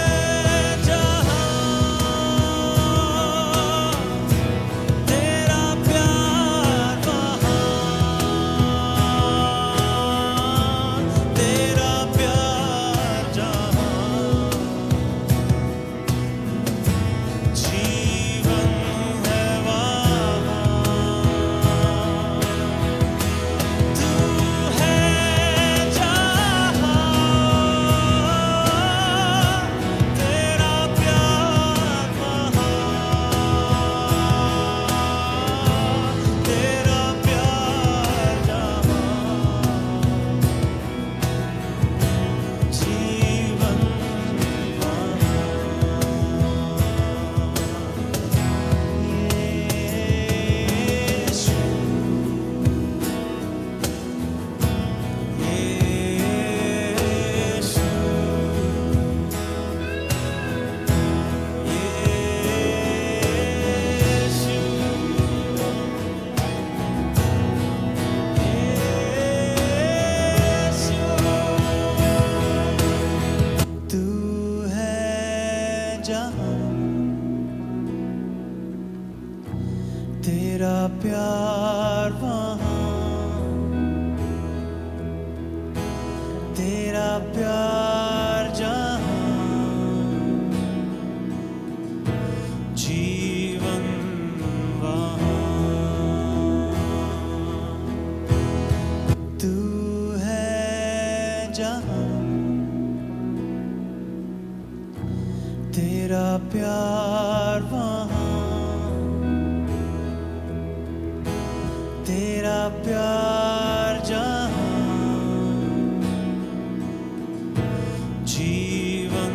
Speaker 2: जहां तेरा प्यार वहां, तेरा प्यार जहां जीवन है वहां। तू है जहां तेरा प्यार वहां, तेरा प्यार जहां जीवन यीशु यीशु तू है जहां तेरा प्यार वहां, तेरा प्यार जहां जीवन वहां। तू है तेरा प्यार वहाँ, तेरा प्यार जहाँ, जीवन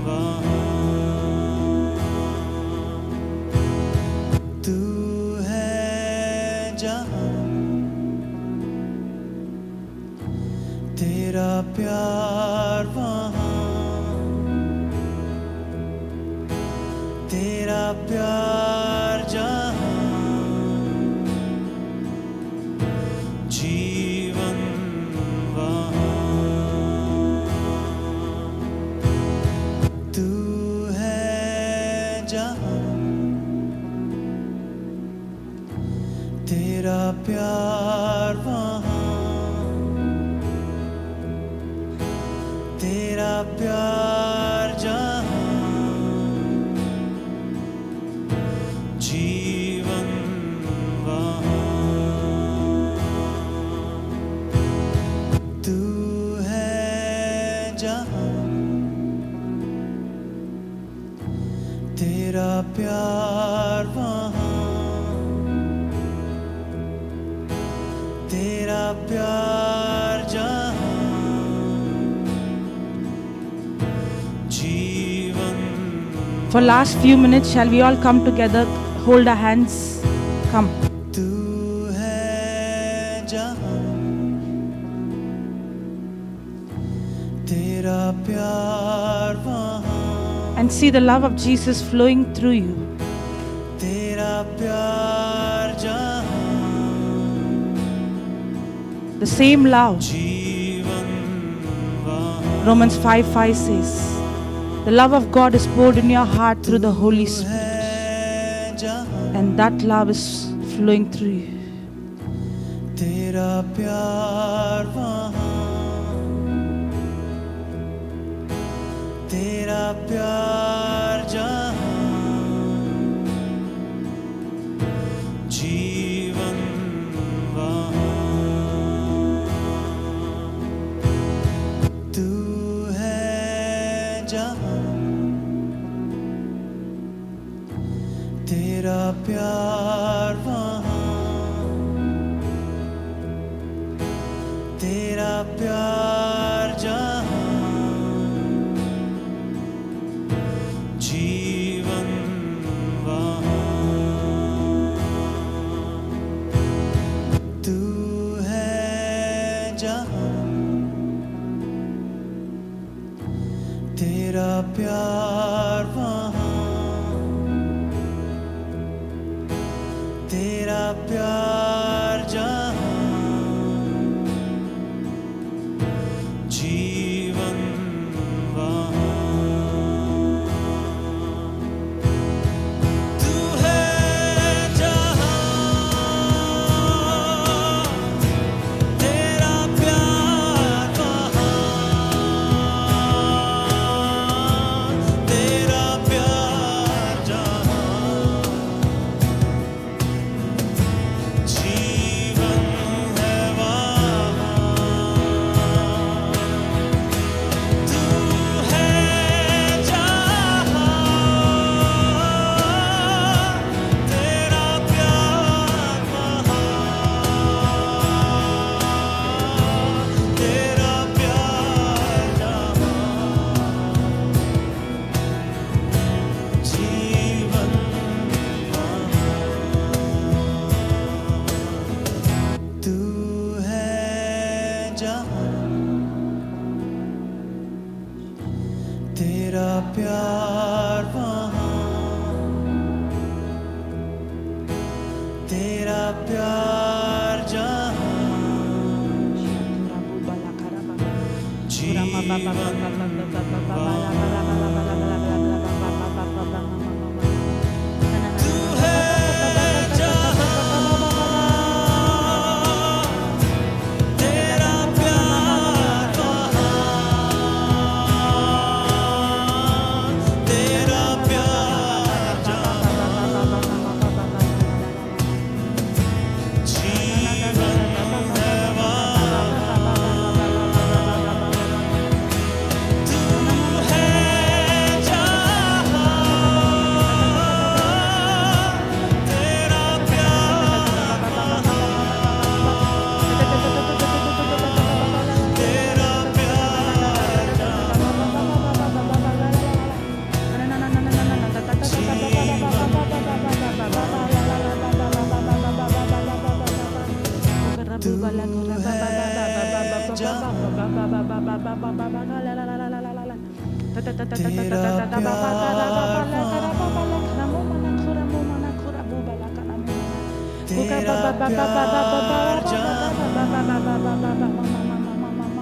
Speaker 2: वहाँ। तू है जहाँ, तेरा प्यार वहाँ, तेरा प्यार जहाँ, जीवन वहाँ। तू है जहाँ, तेरा प्यार वहाँ, तेरा प्यार जहाँ, जीवन वहाँ। तू है जहाँ, तेरा प्यार वहाँ, तेरा प्यार जहाँ, जीवन।
Speaker 1: For last few minutes, shall we all come together, hold our hands, come.
Speaker 2: तू है जहाँ, तेरा प्यार वहाँ,
Speaker 1: And see the love of Jesus flowing through you.
Speaker 2: तेरा प्यार जहाँ,
Speaker 1: The same love.
Speaker 2: जीवन वहाँ।
Speaker 1: Romans 5:5 says, the love of God is poured in your heart through the Holy
Speaker 2: तू
Speaker 1: Spirit.
Speaker 2: है जहाँ,
Speaker 1: And that love is flowing through you.
Speaker 2: तेरा प्यार वहाँ, तेरा प्यार जहाँ, जीवन वहाँ। तू है जहाँ, तेरा प्यार वहाँ, तेरा प्यार जहाँ, जीवन वहाँ। तू है जहाँ, तेरा प्यार वहाँ, तेरा प्यार जहाँ, जीवन वहाँ। तू है जहाँ, तेरा प्यार वहाँ, तेरा प्यार जहाँ, जीवन है वहाँ। तू है जहाँ, तेरा प्यार वहाँ, तेरा प्यार जहाँ, जीवन वहाँ। तू है जहाँ, तेरा प्यार वहाँ, तेरा प्यार जहाँ, जीवन तू है जहाँ, तेरा प्यार वहाँ, तेरा प्यार जहाँ, जीवन है वहाँ। तू है तेरा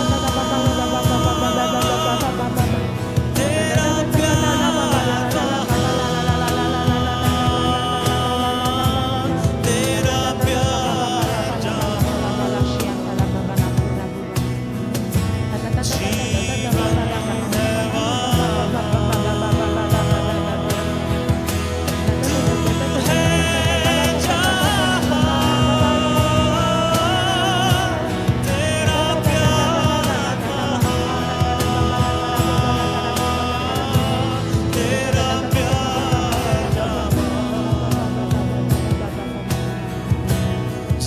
Speaker 2: प्यार तेरा प्यार जहां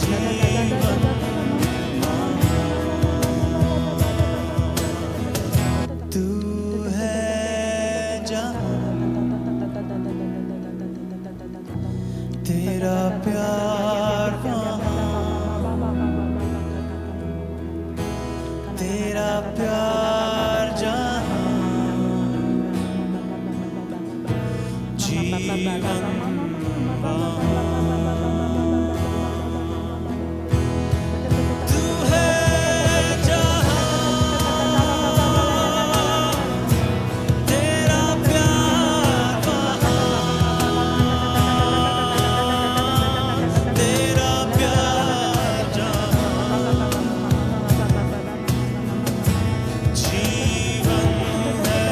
Speaker 2: जीवन तू है जहां तेरा प्यार तेरा प्यार जहां जीवन है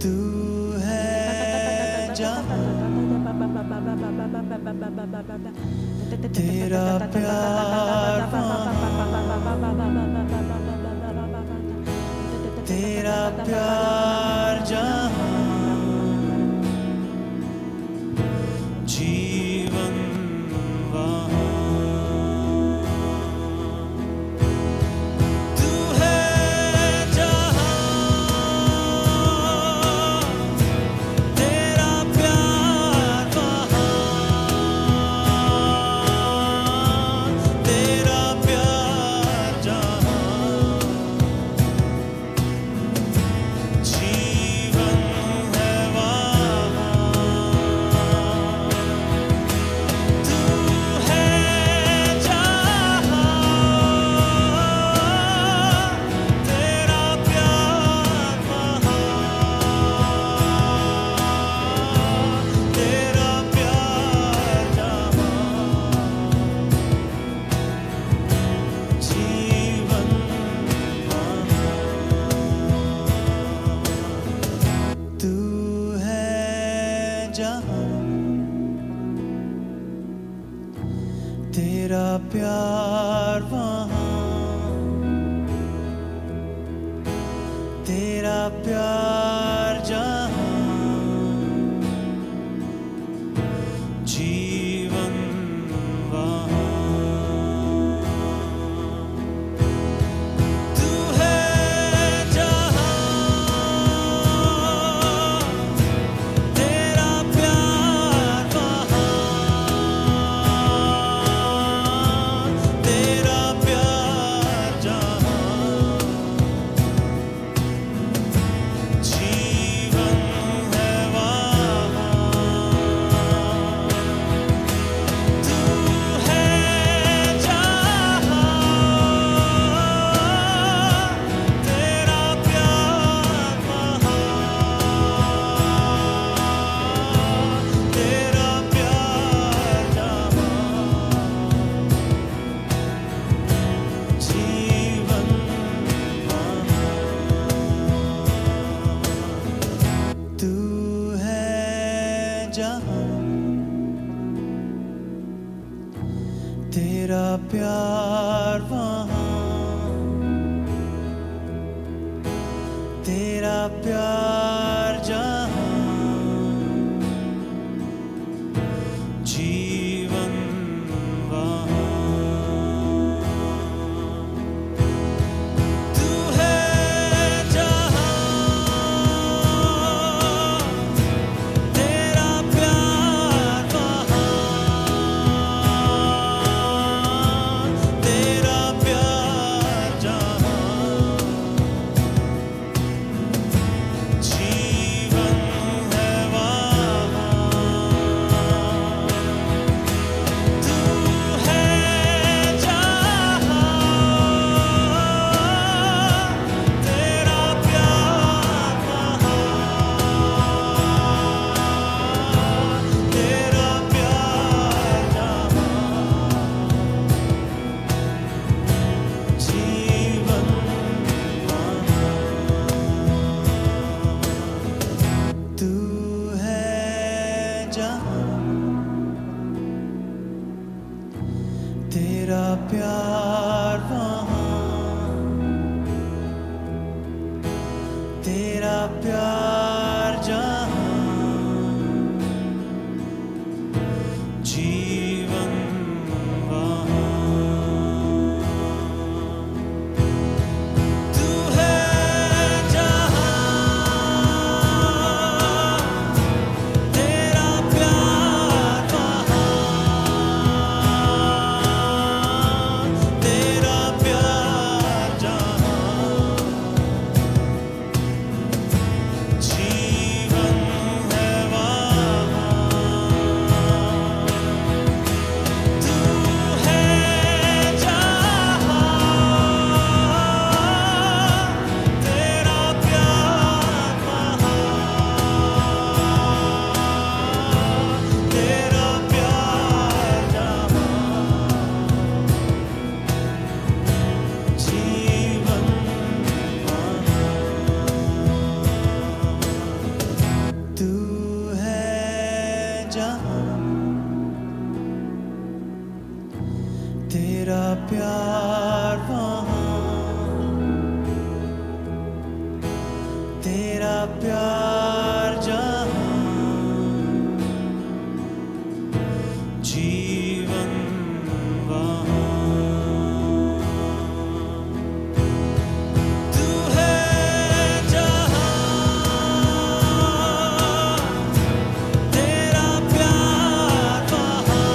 Speaker 2: तू है जहां तेरा प्यार तेरा प्यार जहां जीवन वहां तू है जहां तेरा प्यार वहां तेरा प्यार जहां जीवन है वहां तू है जहां तेरा प्यार वहां तेरा प्यार जहां जीवन तू है जहां तेरा प्यार वहां तेरा प्यार जहां जीवन वहां तू है जहां तेरा प्यार वहां तेरा प्यार वहाँ, तेरा प्यार जहाँ, जीवन वहाँ। तू है जहाँ, तेरा प्यार वहाँ, तेरा प्यार जहाँ, जीवन है वहाँ। तू है जहाँ, तेरा प्यार वहाँ, तेरा प्यार जहाँ, जीवन वहाँ। तू है जहाँ, तेरा प्यार वहाँ, तेरा प्यार जहाँ, जीवन वहाँ। तू है जहाँ, तेरा प्यार वहाँ, तेरा प्यार जहाँ, जीवन है वहाँ। तू है जहाँ, तेरा प्यार वहाँ, तेरा प्यार जहाँ, जीवन वहाँ। तू है जहाँ, तेरा प्यार वहाँ, तेरा प्यार जहाँ, जीवन वहाँ। तू है जहाँ, तेरा प्यार वहाँ,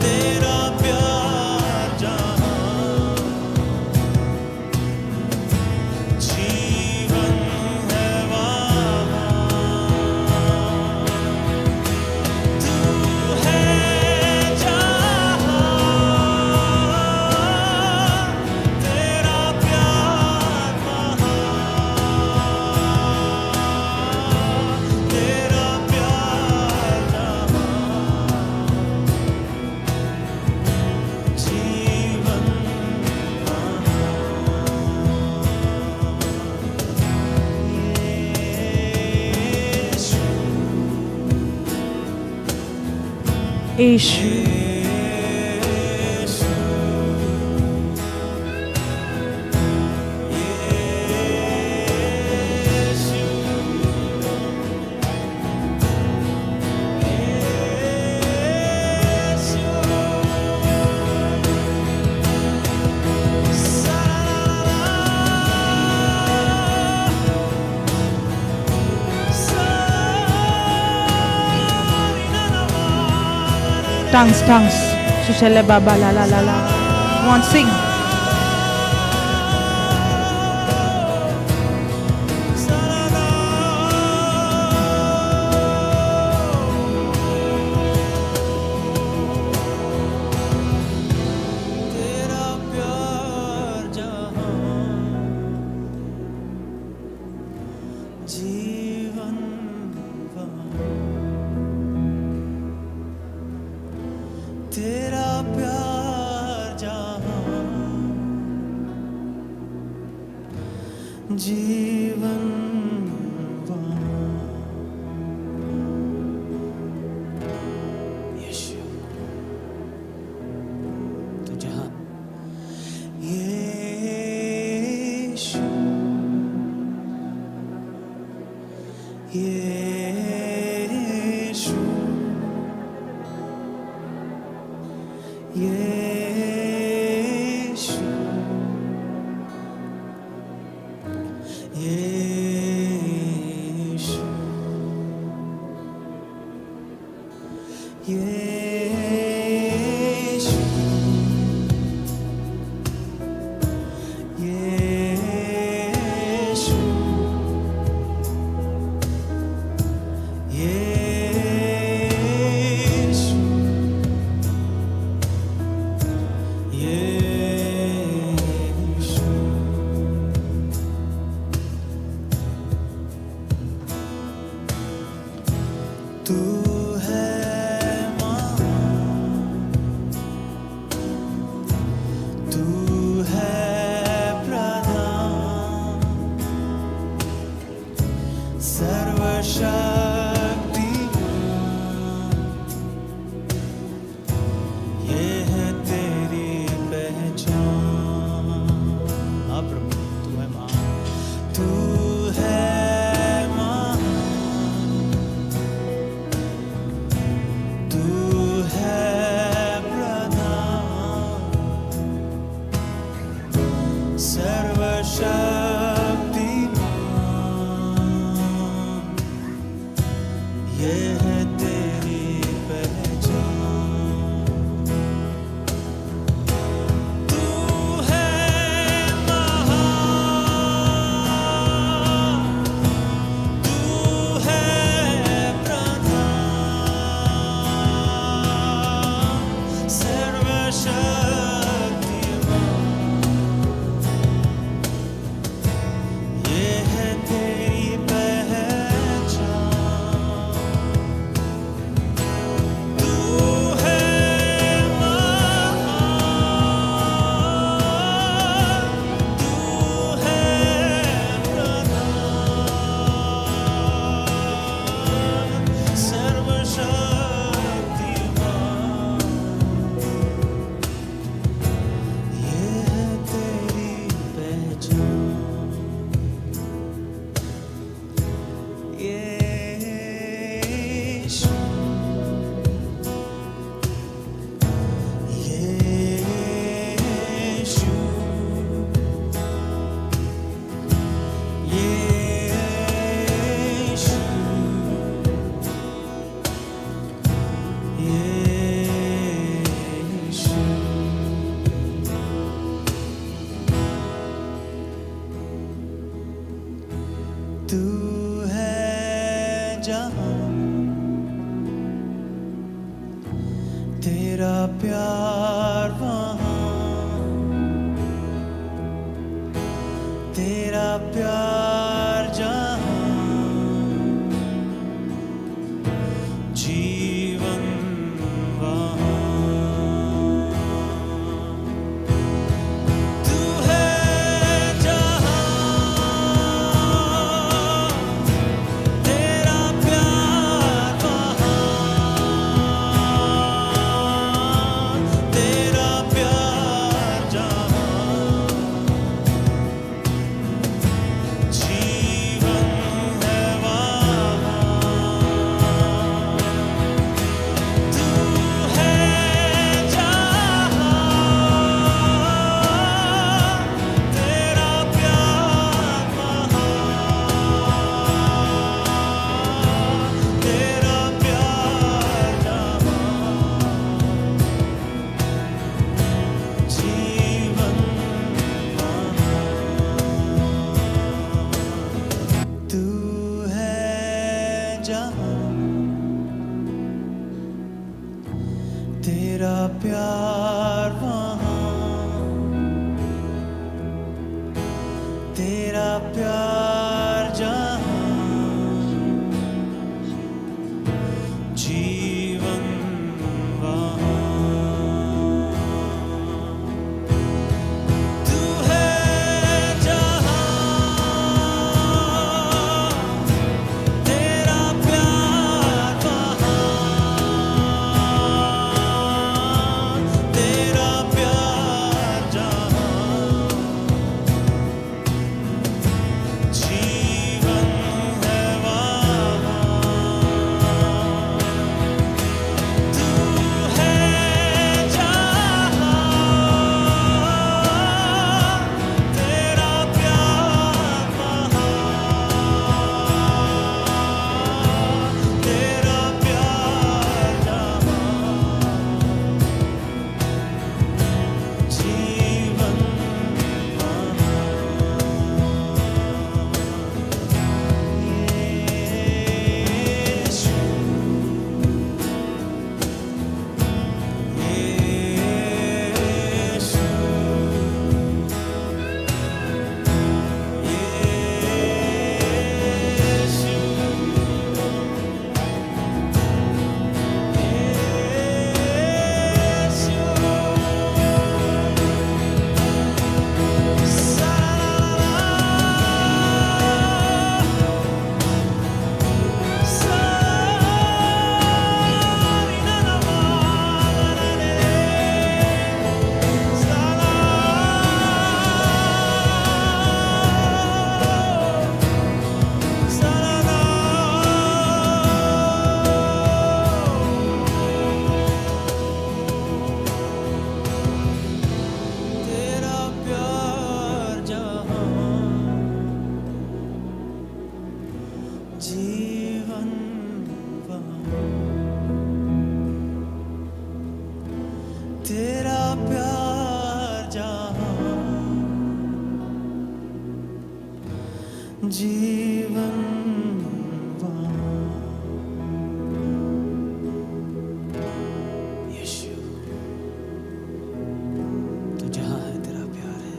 Speaker 2: तेरा प्यार जहाँ, जीवन है वहाँ। तू है जहाँ, तेरा प्यार वहाँ, तेरा प्यार जहाँ, जीवन
Speaker 1: यीशु, tongues, tongues. Shishale Baba la la la la. Come on, sing.
Speaker 2: तेरा प्यार जहाँ, जीवन वहाँ। तेरा प्यार जहाँ, जीवन वहाँ। यीशु। तू है जहाँ तेरा प्यार वहाँ, तेरा प्यार जहाँ जीवन वहाँ। तू है जहाँ तेरा प्यार वहाँ, तेरा प्यार जहाँ जीवन है वहाँ। तू है जहाँ तेरा प्यार वहाँ, तेरा प्यार जहाँ जीवन वहाँ। तू है जहाँ तेरा प्यार वहाँ, तेरा प्यार जहाँ जीवन वहाँ। तू है जहाँ तेरा प्यार वहाँ, तेरा प्यार जहाँ जीवन है वहाँ। तू है जहाँ तेरा प्यार वहाँ, तेरा प्यार जहाँ जीवन यीशु, यीशु, तेरा प्यार जहाँ जीवन वहाँ, तेरा प्यार जहाँ जीवन वहाँ। यीशु, तो जहाँ है तेरा प्यार है,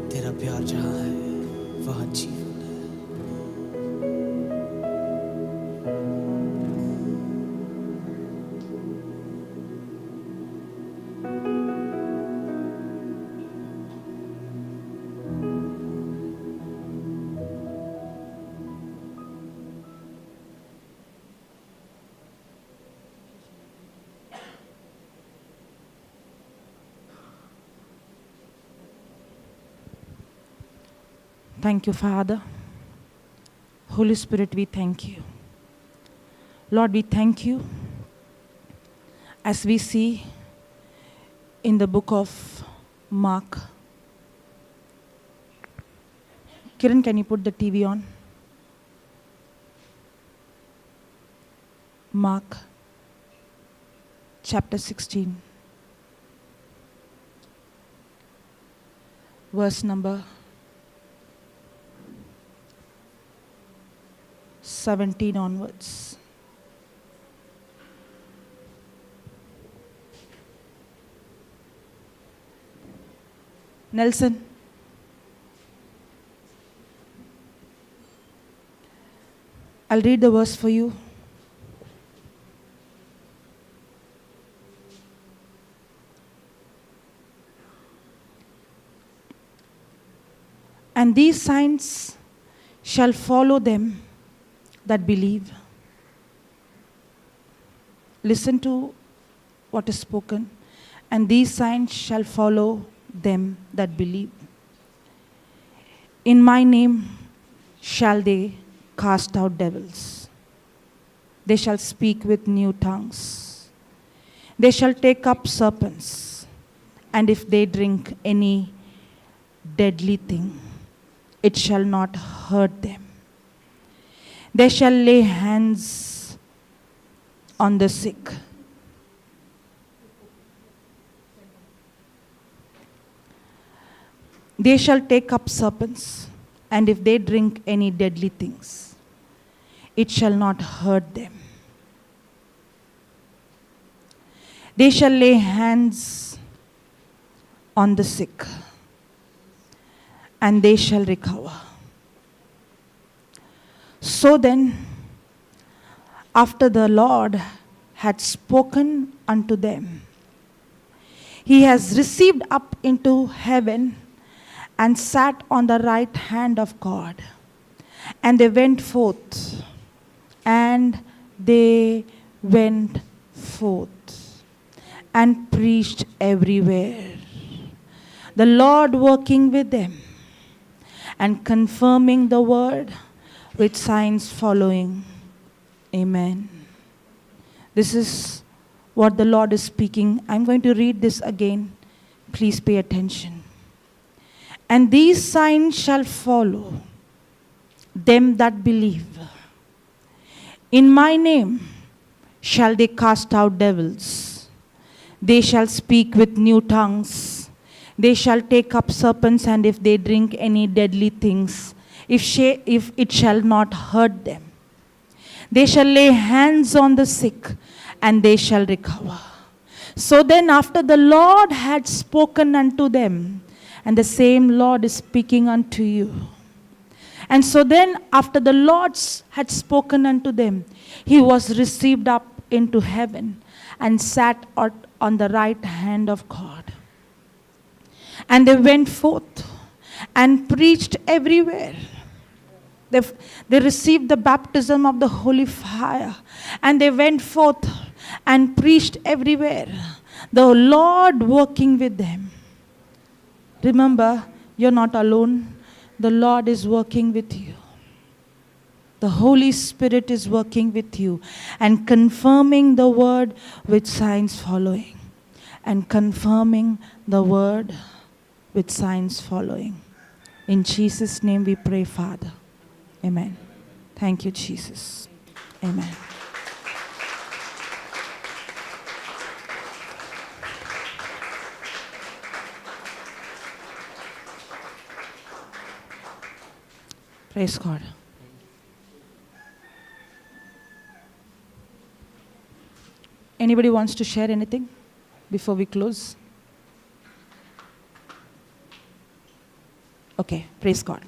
Speaker 2: तेरा प्यार जहाँ है वहाँ जीवन है।
Speaker 1: Thank you, Father. Holy Spirit, we thank you. Lord, we thank you as we see in the book of Mark. Kiran, can you put the TV on? Mark chapter 16, verse number 17 onwards. Nelson. I'll read the verse for you. And these signs shall follow them that believe. Listen to what is spoken. And these signs shall follow them that believe. In my name shall they cast out devils. They shall speak with new tongues. They shall take up serpents. And if they drink any deadly thing, it shall not hurt them. They shall lay hands on the sick. They shall take up serpents, and if they drink any deadly things, it shall not hurt them. They shall lay hands on the sick, and they shall recover. So then, after the Lord had spoken unto them, he has received up into heaven and sat on the right hand of God. And they went forth, and they went forth, and preached everywhere, the Lord working with them, and confirming the word with signs following. Amen. This is what the Lord is speaking. I'm going to read this again. Please pay attention. And these signs shall follow them that believe. In my name shall they cast out devils. They shall speak with new tongues. They shall take up serpents, and if they drink any deadly things, if it shall not hurt them. They shall lay hands on the sick, and they shall recover. So then, after the Lord had spoken unto them, and the same Lord is speaking unto you. And so then, after the Lord had spoken unto them, he was received up into heaven and sat on the right hand of God. And they went forth and preached everywhere. They received the baptism of the holy fire, and they went forth and preached everywhere, the Lord working with them. Remember, you're not alone. The Lord is working with you. The Holy Spirit is working with you and confirming the word with signs following. And confirming the word with signs following. In Jesus' name we pray, Father. Amen. Thank you, Jesus. Amen. Praise God. Anybody wants to share anything before we close? Okay, praise God.